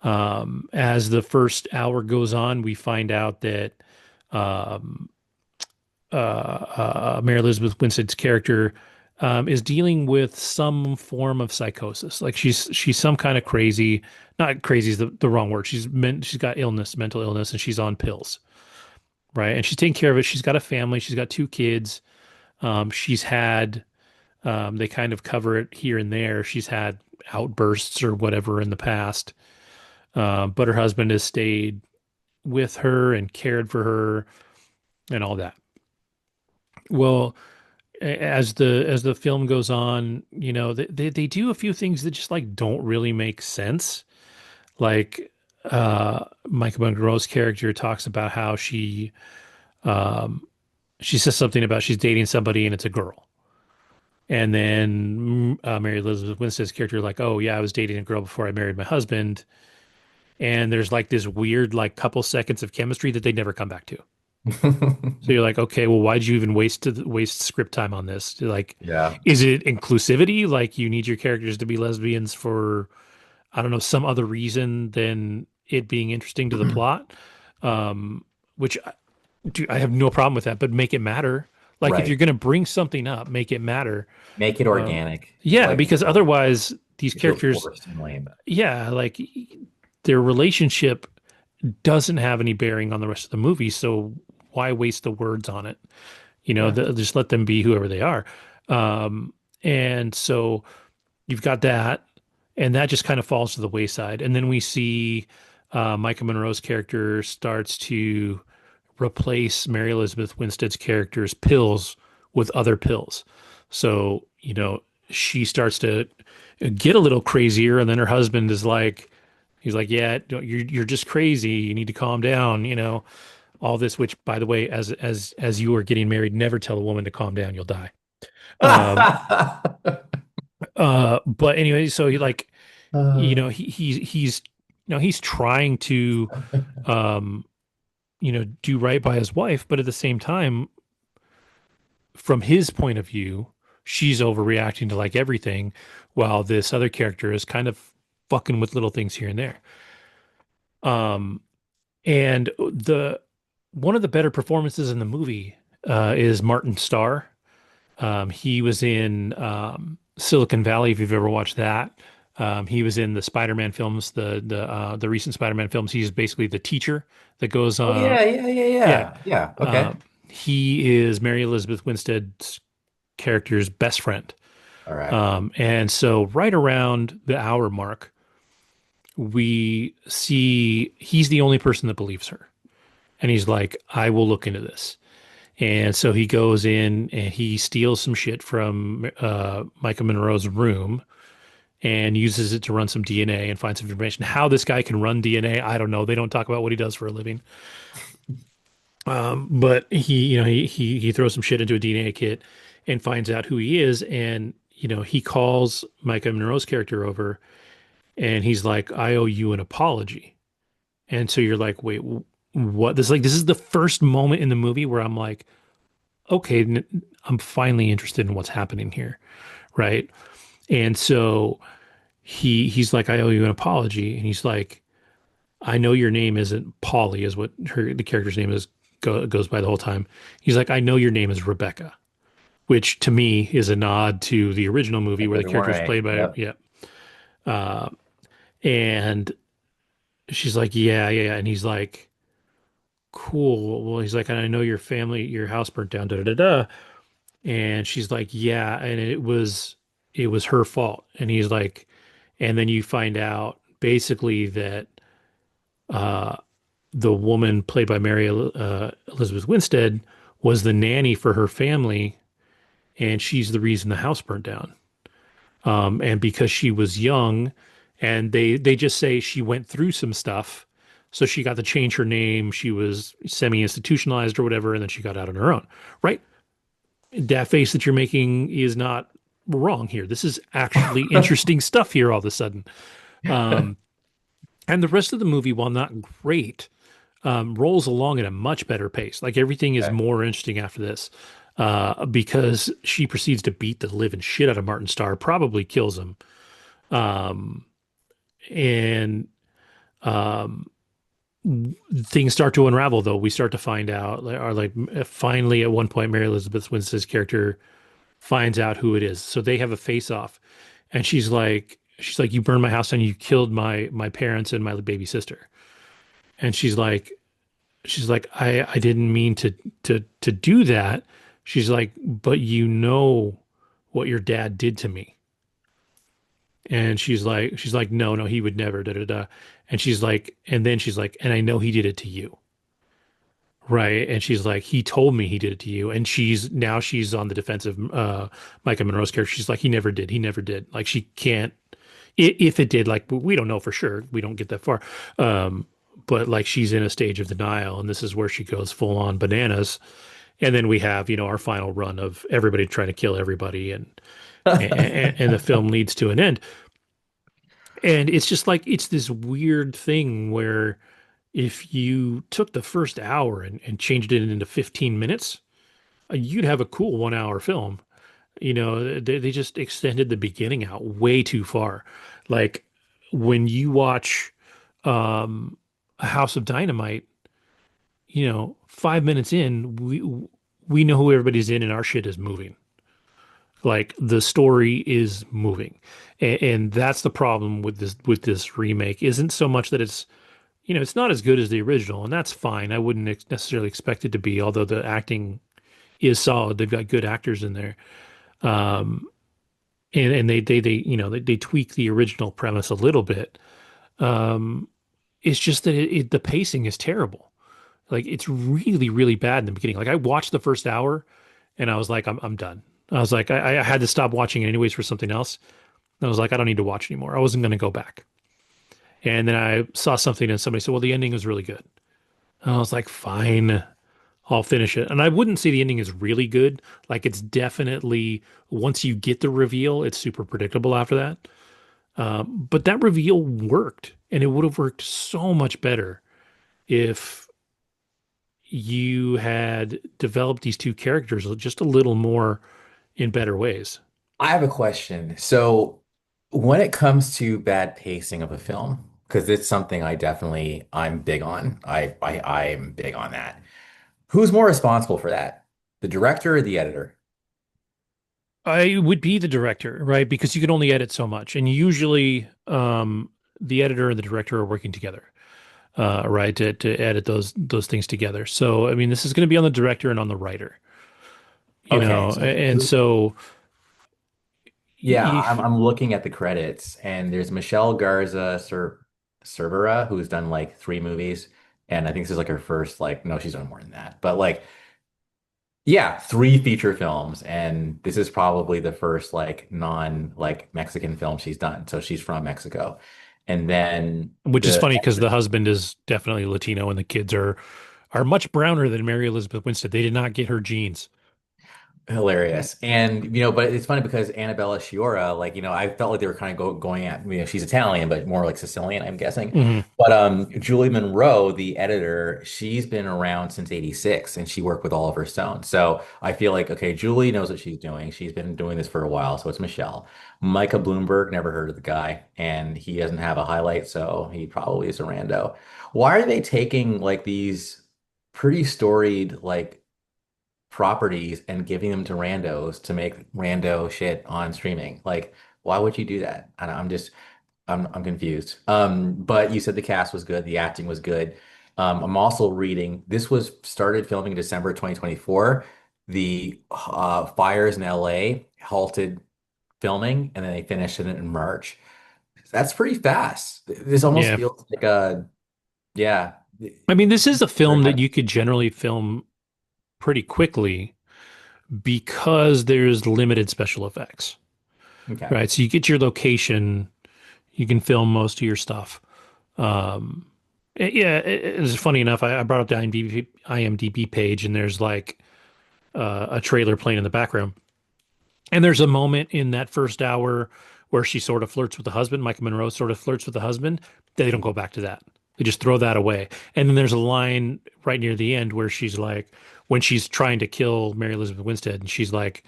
As the first hour goes on, we find out that um, Mary Elizabeth Winstead's character is dealing with some form of psychosis. Like she's some kind of crazy. Not crazy is the wrong word. She's got illness, mental illness, and she's on pills, right? And she's taking care of it. She's got a family. She's got two kids. She's had they kind of cover it here and there. She's had outbursts or whatever in the past, but her husband has stayed with her and cared for her and all that. Well, as the film goes on, you know, they do a few things that just like don't really make sense. Like Michael Monroe's character talks about how she says something about she's dating somebody and it's a girl. And then Mary Elizabeth Winstead's character like, oh yeah, I was dating a girl before I married my husband. And there's like this weird like couple seconds of chemistry that they never come back to. So you're like, okay, well, why'd you even waste script time on this? Like, Yeah. is it inclusivity? Like, you need your characters to be lesbians for, I don't know, some other reason than it being interesting to the plot? Which I have no problem with that, but make it matter. Like, if you're Right. going to bring something up, make it matter. Make it Um, organic. yeah, Like, because otherwise, these you feel characters, forced and lame. yeah, like their relationship doesn't have any bearing on the rest of the movie. So why waste the words on it? You know, Yeah. just let them be whoever they are. Um, and so you've got that, and that just kind of falls to the wayside. And then we see Micah Monroe's character starts to replace Mary Elizabeth Winstead's character's pills with other pills. So, you know, she starts to get a little crazier, and then her husband is like, he's like, yeah, you're just crazy. You need to calm down, you know, all this, which by the way, as you are getting married, never tell a woman to calm down, you'll die. Um, but anyway, so he like, you know, Uh, he's you know, he's trying to um, you know, do right by his wife, but at the same time, from his point of view, she's overreacting to like everything, while this other character is kind of fucking with little things here and there. Um, and the one of the better performances in the movie is Martin Starr. He was in Silicon Valley, if you've ever watched that. He was in the Spider-Man films, the recent Spider-Man films. He's basically the teacher that goes, oh yeah, yeah, yeah, yeah. yeah. Yeah. Uh, Okay. he is Mary Elizabeth Winstead's character's best friend. All right. And so right around the hour mark, we see he's the only person that believes her. And he's like, I will look into this. And so he goes in and he steals some shit from Micah Monroe's room and uses it to run some DNA and find some information. How this guy can run DNA, I don't know. They don't talk about what he does for a living. But he, you know, he throws some shit into a DNA kit and finds out who he is. And, you know, he calls Micah Monroe's character over and he's like, I owe you an apology. And so you're like, wait, what? This is the first moment in the movie where I'm like, okay, I'm finally interested in what's happening here, right? And so he's like, I owe you an apology, and he's like, I know your name isn't Polly, is what the character's name is goes by the whole time. He's like, I know your name is Rebecca, which to me is a nod to the original movie Like where the Living character was Way. played by Yep. yeah, and she's like, yeah, yeah, yeah. And he's like, cool. Well, he's like, and I know your family, your house burnt down, da da da da. And she's like, yeah, and it was her fault. And he's like, and then you find out basically that uh, the woman played by Mary Elizabeth Winstead was the nanny for her family, and she's the reason the house burned down. And because she was young, and they just say she went through some stuff, So she got to change her name. She was semi-institutionalized or whatever, and then she got out on her own, right? That face that you're making is not wrong here. This is actually interesting stuff here all of a sudden. Um, and the rest of the movie, while not great, rolls along at a much better pace. Like everything is Okay. more interesting after this, because she proceeds to beat the living shit out of Martin Starr, probably kills him. Um, and um, things start to unravel, though. We start to find out, or like finally at one point, Mary Elizabeth Winstead's character finds out who it is. So they have a face off, and she's like, you burned my house down, you killed my parents and my baby sister. And she's like, I didn't mean to do that. She's like, but you know what your dad did to me. And she's like, no, no, he would never, da da da. And she's like, and then she's like, and I know he did it to you. Right. And she's like, he told me he did it to you. And she's on the defensive, Micah Monroe's character. She's like, he never did. He never did. Like she can't, if it did, like we don't know for sure. We don't get that far. Um, but like she's in a stage of denial, and this is where she goes full on bananas. And then we have, our final run of everybody trying to kill everybody, and the film leads to an end. And it's just like it's this weird thing where if you took the first hour and changed it into 15 minutes, you'd have a cool 1 hour film. They just extended the beginning out way too far. Like when you watch um, a House of Dynamite, 5 minutes in, we know who everybody's in, and our shit is moving. Like the story is moving, and that's the problem with this remake. Isn't so much that it's not as good as the original, and that's fine. I wouldn't necessarily expect it to be, although the acting is solid. They've got good actors in there. Um, and they tweak the original premise a little bit. Um, it's just that the pacing is terrible. Like it's really, really bad in the beginning. Like I watched the first hour and I was like, I'm done. I was like, I had to stop watching anyways for something else. And I was like, I don't need to watch anymore. I wasn't going to go back. And then I saw something and somebody said, well, the ending was really good. And I was like, fine, I'll finish it. And I wouldn't say the ending is really good. Like it's definitely, once you get the reveal, it's super predictable after that. But that reveal worked, and it would have worked so much better if you had developed these two characters just a little more in better ways. I have a question. So, when it comes to bad pacing of a film, because it's something I'm big on. I'm big on that. Who's more responsible for that? The director or the editor? I would be the director, right? Because you can only edit so much, and usually the editor and the director are working together, right, to edit those things together. So, I mean, this is going to be on the director and on the writer, Okay, so and so yeah, y- I'm looking at the credits, and there's Michelle Garza Cervera, who's done like three movies, and I think this is like her first, like, no, she's done more than that, but like, yeah, three feature films, and this is probably the first like non like Mexican film she's done. So she's from Mexico, and then which is the funny because the husband is definitely Latino, and the kids are much browner than Mary Elizabeth Winstead. They did not get her genes. hilarious. And, but it's funny because Annabella Sciorra, like, I felt like they were kind of going at, she's Italian, but more like Sicilian, I'm guessing. Hmm. But Julie Monroe, the editor, she's been around since 86 and she worked with Oliver Stone. So I feel like, okay, Julie knows what she's doing. She's been doing this for a while. So it's Michelle. Micah Bloomberg, never heard of the guy, and he doesn't have a highlight, so he probably is a rando. Why are they taking like these pretty storied, like, properties and giving them to randos to make rando shit on streaming? Like, why would you do that? I'm confused. But you said the cast was good, the acting was good. I'm also reading this was started filming in December 2024. The fires in LA halted filming and then they finished it in March. That's pretty fast. This almost Yeah. feels like a, yeah, I mean, this is a they're film that kind you could generally film pretty quickly because there's limited special effects, of, okay. right? So you get your location, you can film most of your stuff. Um, Yeah, it's funny enough. I brought up the IMDb page, and there's like a trailer playing in the background. And there's a moment in that first hour where she sort of flirts with the husband. Micah Monroe sort of flirts with the husband. They don't go back to that. They just throw that away. And then there's a line right near the end where she's like, when she's trying to kill Mary Elizabeth Winstead, and she's like,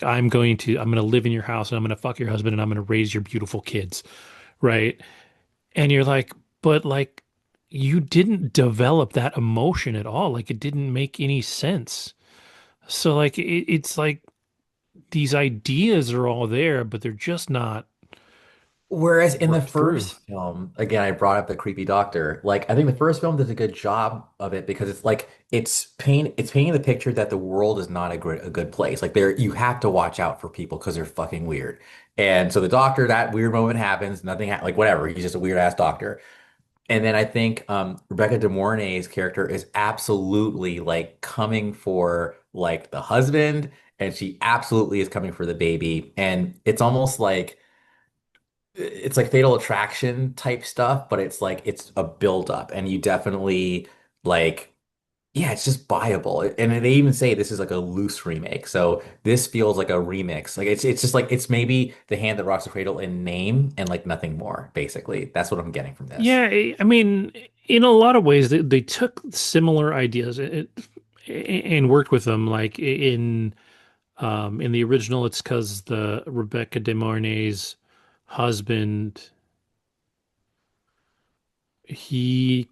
I'm going to live in your house and I'm going to fuck your husband and I'm going to raise your beautiful kids. Right. And you're like, but like, you didn't develop that emotion at all. Like, it didn't make any sense. So, like, it's like, these ideas are all there, but they're just not Whereas in the worked through. first film, again, I brought up the creepy doctor. Like, I think the first film does a good job of it because it's like it's painting the picture that the world is not a good place. Like there, you have to watch out for people because they're fucking weird. And so the doctor, that weird moment happens, nothing ha like whatever. He's just a weird ass doctor. And then I think Rebecca De Mornay's character is absolutely like coming for like the husband, and she absolutely is coming for the baby. And it's like Fatal Attraction type stuff, but it's like it's a build up, and you definitely like yeah, it's just buyable. And they even say this is like a loose remake. So this feels like a remix. Like it's just like it's maybe The Hand That Rocks the Cradle in name and like nothing more, basically. That's what I'm getting from this. Yeah, I mean, in a lot of ways, they took similar ideas and worked with them. Like in the original, it's because the Rebecca De Mornay's husband, he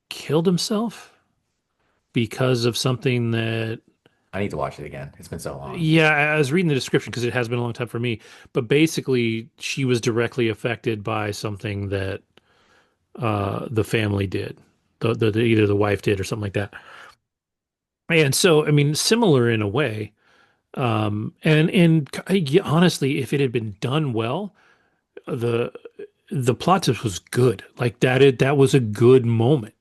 killed himself because of something that, I need to watch it again. It's been so long. yeah, I was reading the description because it has been a long time for me, but basically she was directly affected by something that the family did. Either the wife did or something like that. And so, I mean, similar in a way. Yeah, honestly, if it had been done well, the the plot twist was good. Like that was a good moment.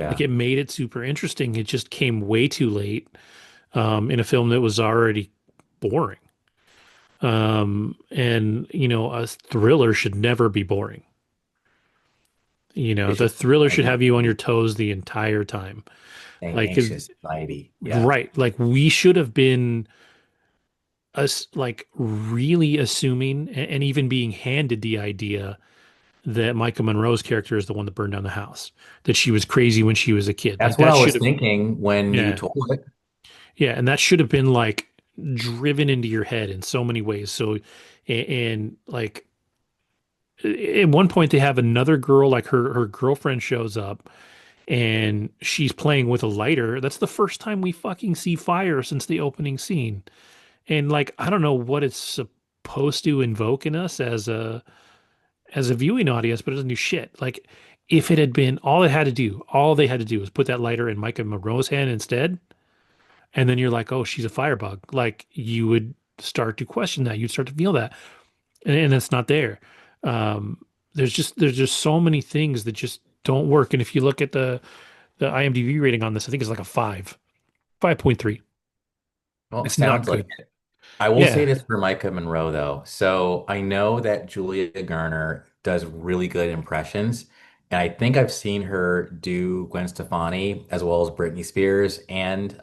Like Yeah. it made it super interesting. It just came way too late in a film that was already boring. And you know, a thriller should never be boring. You know, It the should thriller should have you on your be toes the entire time. Like, anxious, anxiety. Yeah. right. Like we should have been us like really assuming and even being handed the idea that Michael Monroe's character is the one that burned down the house, that she was crazy when she was a kid. Like That's what that I should was have, thinking when you yeah, told it. yeah, and that should have been like driven into your head in so many ways. So, and like at one point they have another girl, like her girlfriend shows up and she's playing with a lighter. That's the first time we fucking see fire since the opening scene. And like I don't know what it's supposed to invoke in us as a viewing audience, but it doesn't do shit. Like if it had been all they had to do was put that lighter in Micah Monroe's hand instead, and then you're like, oh, she's a firebug. Like you would start to question that. You'd start to feel that, and it's not there. Um, there's just so many things that just don't work. And if you look at the IMDb rating on this, I think it's like a 5.3. Well, it It's not sounds like good. I will say Yeah. this for Micah Monroe though. So I know that Julia Garner does really good impressions, and I think I've seen her do Gwen Stefani as well as Britney Spears and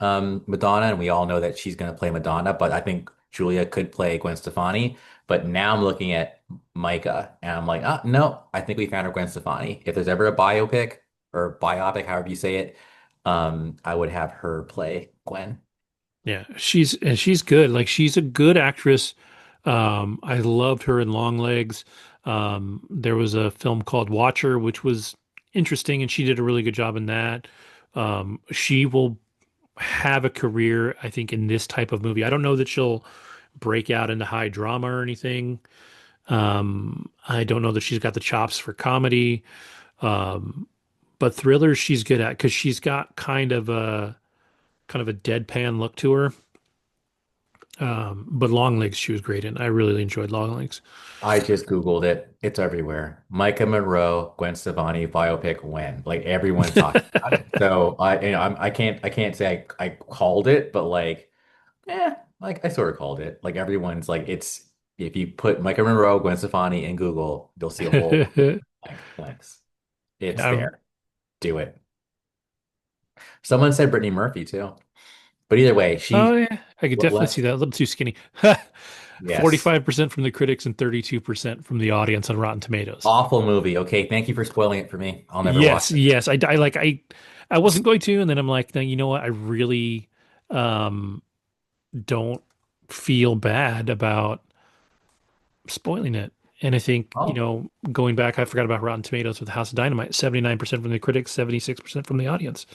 Madonna, and we all know that she's going to play Madonna, but I think Julia could play Gwen Stefani. But now I'm looking at Micah, and I'm like, ah, no, I think we found her Gwen Stefani. If there's ever a biopic or biopic, however you say it, I would have her play Gwen. Yeah, she's good. Like she's a good actress. I loved her in Long Legs. There was a film called Watcher, which was interesting, and she did a really good job in that. She will have a career, I think, in this type of movie. I don't know that she'll break out into high drama or anything. I don't know that she's got the chops for comedy. Um, but thrillers she's good at because she's got kind of a deadpan look to her. But Long Legs, she was great in. I really enjoyed Long Legs. I just Googled it. It's everywhere. Micah Monroe, Gwen Stefani, biopic when? Like everyone's talking about it. So I can't say I called it, but like, like I sort of called it. Like everyone's like, it's if you put Micah Monroe, Gwen Stefani in Google, you'll see a whole Yeah, like links. It's I'm there. Do it. Someone said Brittany Murphy too. But either way, Oh she yeah, I could definitely see let's that. A little too skinny. yes. 45% from the critics and 32% from the audience on Rotten Tomatoes. Awful movie. Okay, thank you for spoiling it for me. I'll never watch Yes, it. yes. I wasn't going to, and then I'm like, no, you know what? I really um don't feel bad about spoiling it. And I think, Oh, going back, I forgot about Rotten Tomatoes with House of Dynamite, 79% from the critics, 76% from the audience.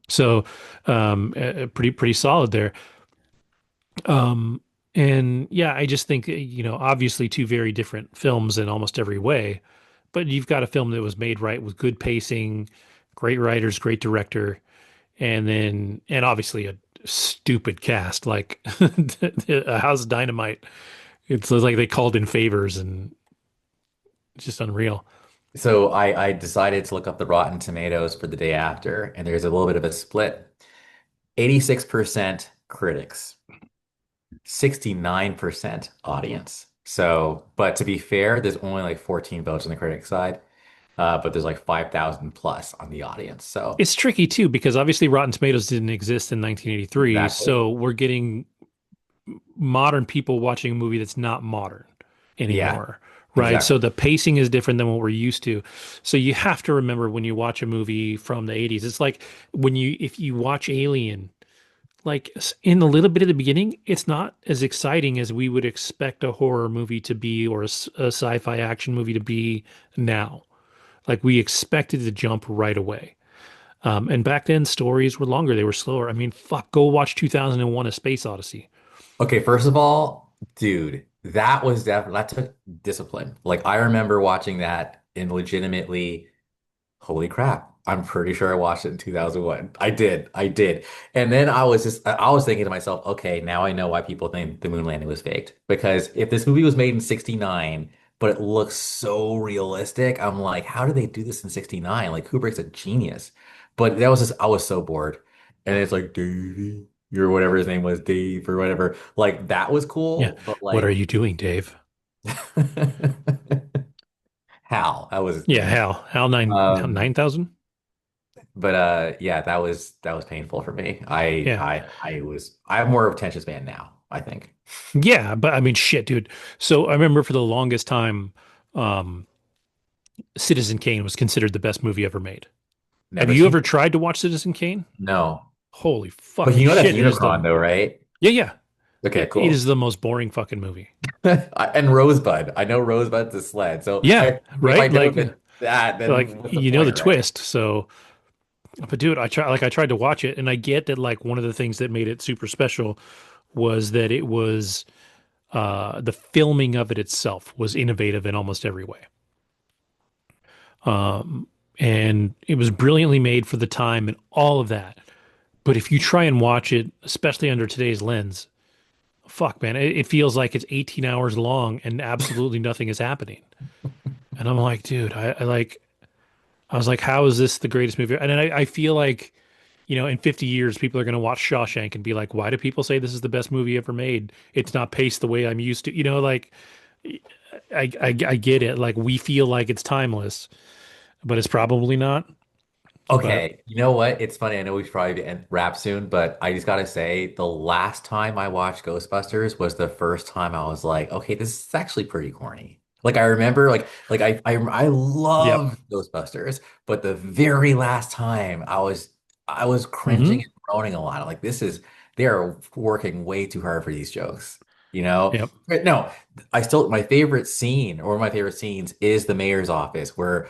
So, pretty solid there. Um, and yeah, I just think, obviously two very different films in almost every way, but you've got a film that was made right with good pacing, great writers, great director, and obviously a stupid cast like a House of Dynamite. It's like they called in favors and it's just unreal. so I decided to look up the Rotten Tomatoes for the day after, and there's a little bit of a split. 86% critics, 69% audience. So, but to be fair, there's only like 14 votes on the critic side, but there's like 5,000 plus on the audience. So, It's tricky too because obviously Rotten Tomatoes didn't exist in 1983, exactly. so we're getting modern people watching a movie that's not modern Yeah, anymore, right? So exactly. the pacing is different than what we're used to. So you have to remember when you watch a movie from the 80s, it's like if you watch Alien, like in a little bit of the beginning, it's not as exciting as we would expect a horror movie to be or a sci-fi action movie to be now. Like we expected to jump right away. And back then, stories were longer, they were slower. I mean, fuck, go watch 2001: A Space Odyssey. Okay, first of all, dude, that was definitely that took discipline. Like I remember watching that and legitimately holy crap. I'm pretty sure I watched it in 2001. I did. I did. And then I was thinking to myself, okay, now I know why people think the moon landing was faked. Because if this movie was made in 69, but it looks so realistic, I'm like, how did they do this in 69? Like Kubrick's a genius. But that was just I was so bored. And it's like Davey or whatever his name was, Dave or whatever. Like that was Yeah. cool, but What are like you doing, Dave? Hal, that was his Yeah, name. Hal 9,000. But yeah, that was painful for me. Yeah. I have more of a attention span now, I think. Yeah, but I mean, shit, dude. So I remember for the longest time, um, Citizen Kane was considered the best movie ever made. Have Never you seen ever it. tried to watch Citizen Kane? No. Holy But fucking you know that's shit. It is Unicron though, right? yeah, yeah. Okay, It cool. is the most boring fucking movie. And Rosebud. I know Rosebud's a sled. So Yeah, I if I right? know that that, then what's the The point, right? twist. So, but dude, I tried to watch it and I get that like one of the things that made it super special was that it was the filming of it itself was innovative in almost every way. Um, and it was brilliantly made for the time and all of that. But if you try and watch it, especially under today's lens, fuck, man, it feels like it's 18 hours long and absolutely nothing is happening. And I'm like, dude, I was like, how is this the greatest movie? And then I feel like, in 50 years, people are going to watch Shawshank and be like, why do people say this is the best movie ever made? It's not paced the way I'm used to. I get it. Like, we feel like it's timeless, but it's probably not. But Okay, you know what? It's funny. I know we should probably wrap soon, but I just gotta say, the last time I watched Ghostbusters was the first time I was like, okay, this is actually pretty corny. Like I remember, I yep. love Ghostbusters, but the very last time I was cringing Hmm. and groaning a lot. I'm like, they are working way too hard for these jokes, you know? Yep. But no, I still my favorite scene or one of my favorite scenes is the mayor's office where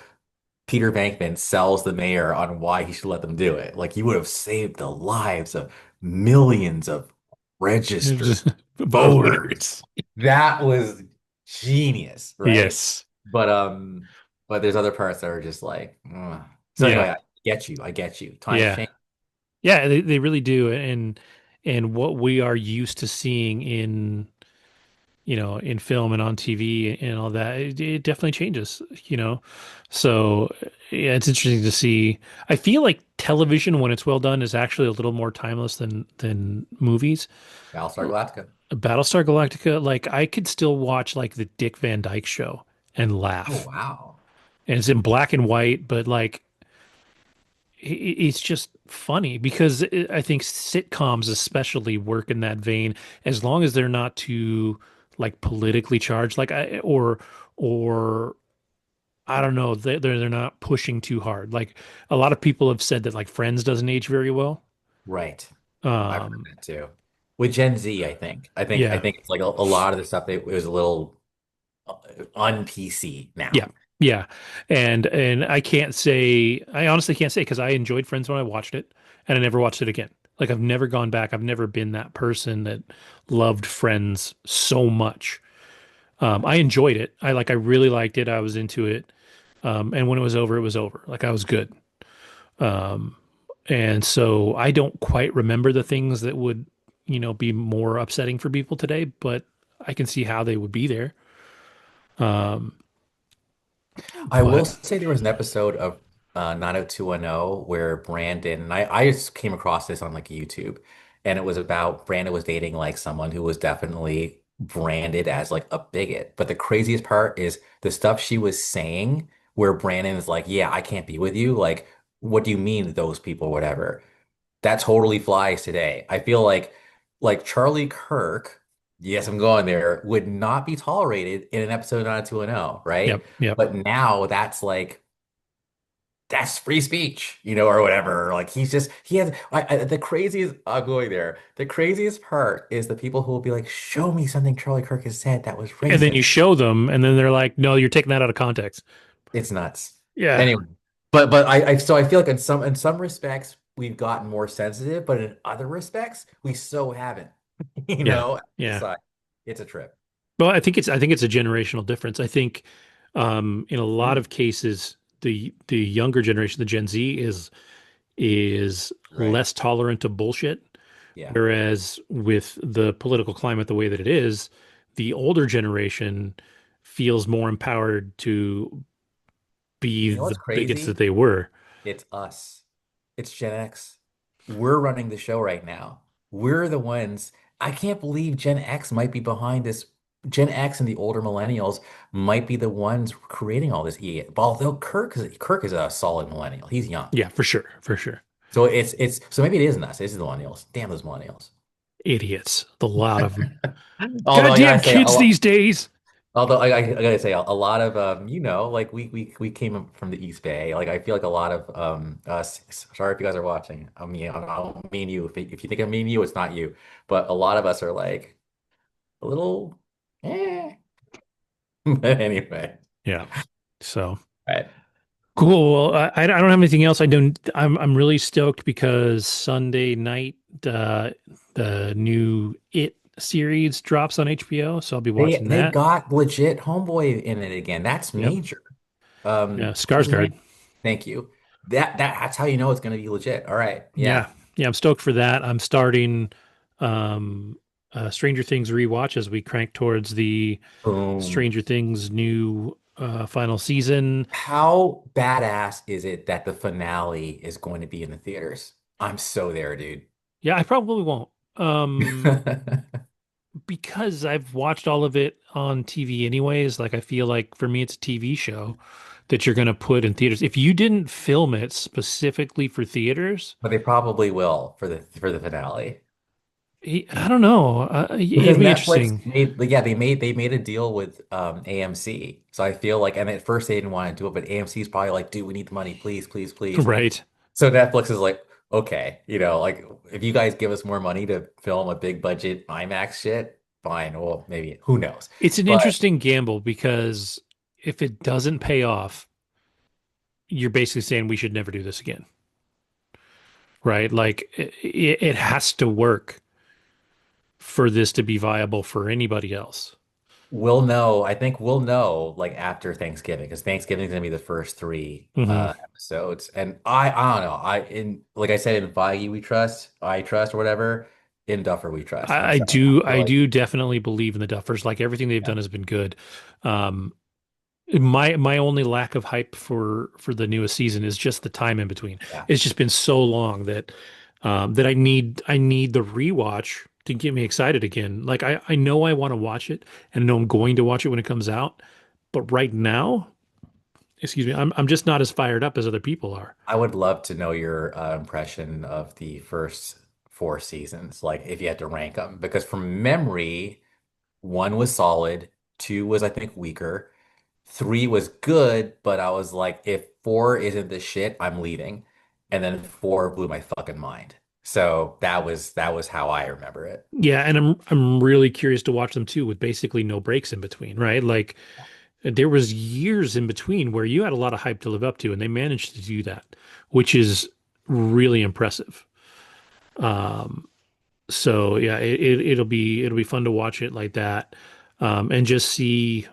Peter Venkman sells the mayor on why he should let them do it. Like he would have saved the lives of millions of registered voters. Voters. That was genius, right? Yes. But um, but there's other parts that are just like, ugh. So anyway, Yeah. I get you. I get you. Times Yeah. change. Yeah. They really do. And what we are used to seeing in film and on TV and all that, it definitely changes, you know? So yeah, it's interesting to see. I feel like television, when it's well done, is actually a little more timeless than movies. Battlestar Galactica. Battlestar Galactica, like I could still watch like the Dick Van Dyke Show and Oh laugh. wow. And it's in black and white, but like it's just funny because I think sitcoms especially work in that vein as long as they're not too like politically charged, or I don't know, they're not pushing too hard. Like a lot of people have said that like Friends doesn't age very well. Right. I've heard Um, that too. With Gen Z, I think. I yeah, think it's like a lot of the stuff it was a little un-PC yeah, now. yeah, and I honestly can't say because I enjoyed Friends when I watched it, and I never watched it again. Like I've never gone back. I've never been that person that loved Friends so much. I enjoyed it. I really liked it. I was into it. And when it was over, it was over. Like I was good. Um, and so I don't quite remember the things that would, be more upsetting for people today, but I can see how they would be there. Um, I will but say there was an episode of 90210 where Brandon, and I just came across this on like YouTube, and it was about Brandon was dating like someone who was definitely branded as like a bigot. But the craziest part is the stuff she was saying where Brandon is like, yeah, I can't be with you. Like, what do you mean those people, whatever? That totally flies today. I feel like Charlie Kirk, yes, I'm going there, would not be tolerated in an episode of 90210, right? yep, yep. But now that's like that's free speech, or whatever. Like he has the craziest. I'm going there. The craziest part is the people who will be like, "Show me something Charlie Kirk has said that was And then you racist." show them, and then they're like, "No, you're taking that out of context." It's nuts. Yeah, Anyway, but I feel like in some respects we've gotten more sensitive, but in other respects we so haven't. yeah, yeah. Society. It's a trip. Well, I think it's a generational difference. I think in a lot Mm, of cases, the younger generation, the Gen Z, is right. less tolerant of bullshit. Yeah. Whereas with the political climate the way that it is, the older generation feels more empowered to be You know the what's bigots that crazy? they were. It's us. It's Gen X. We're running the show right now. We're the ones. I can't believe Gen X might be behind this. Gen X and the older millennials might be the ones creating all this idiot. Although Kirk is a solid millennial. He's young. Yeah, for sure, for sure. So so maybe it isn't us. It's the millennials. Damn those millennials. Idiots, the lot of them. Although I Goddamn gotta say, kids these days. although I gotta say, a lot of like we came up from the East Bay. Like I feel like a lot of us. Sorry if you guys are watching. I don't mean you. If you think I mean you, it's not you. But a lot of us are like a little. Eh. But anyway, Yeah. So right. cool. Well, I don't have anything else. I'm really stoked because Sunday night the new It series drops on HBO, so I'll be They watching they that. got legit Homeboy in it again. That's Yep. major. Yeah, What's his Skarsgård. name? Thank you. That's how you know it's gonna be legit. All right. Yeah. Yeah. Yeah, I'm stoked for that. I'm starting um Stranger Things rewatch as we crank towards the Boom. Stranger Things new final season. How badass is it that the finale is going to be in the theaters? I'm so there, dude. Yeah, I probably won't. Um because I've watched all of it on TV anyways. Like I feel like for me it's a TV show that you're going to put in theaters. If you didn't film it specifically for theaters, But they probably will for the finale. I don't know. Because It'd be Netflix interesting. made yeah, they made a deal with AMC. So I feel like and at first they didn't want to do it, but AMC's probably like, dude, we need the money, please, please, please. Right. So Netflix is like, okay, like if you guys give us more money to film a big budget IMAX shit, fine. Well, maybe who knows. It's an But interesting gamble because if it doesn't pay off, you're basically saying we should never do this again. Right? Like it has to work for this to be viable for anybody else. we'll know. I think we'll know like after Thanksgiving because Thanksgiving is gonna be the first three Hmm. episodes. And I don't know. In like I said in Feige we trust, I trust or whatever. In Duffer we trust. I'm I sorry. I do feel I like do definitely believe in the Duffers. Like everything they've yeah, done has been good. Um, my only lack of hype for the newest season is just the time in between. yeah. It's just been so long that I need the rewatch to get me excited again. Like I know I want to watch it and I know I'm going to watch it when it comes out, but right now excuse me, I'm just not as fired up as other people are. I would love to know your impression of the first four seasons, like if you had to rank them, because from memory, one was solid, two was, I think, weaker, three was good, but I was like, if four isn't the shit, I'm leaving. And then four blew my fucking mind. So that was how I remember it. Yeah, and I'm really curious to watch them too, with basically no breaks in between, right? Like there was years in between where you had a lot of hype to live up to, and they managed to do that, which is really impressive. Um, so yeah, it'll be fun to watch it like that, and just see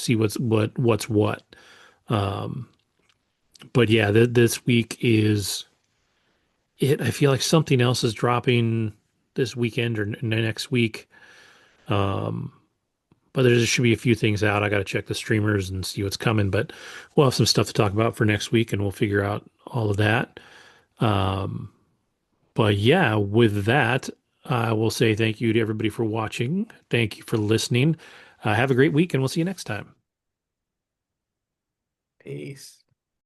what's what. Um, but yeah, th this week is it. I feel like something else is dropping this weekend or next week. Um, but there should be a few things out. I got to check the streamers and see what's coming. But we'll have some stuff to talk about for next week, and we'll figure out all of that. Um, but yeah, with that, I will say thank you to everybody for watching. Thank you for listening. Have a great week, and we'll see you next time. Peace.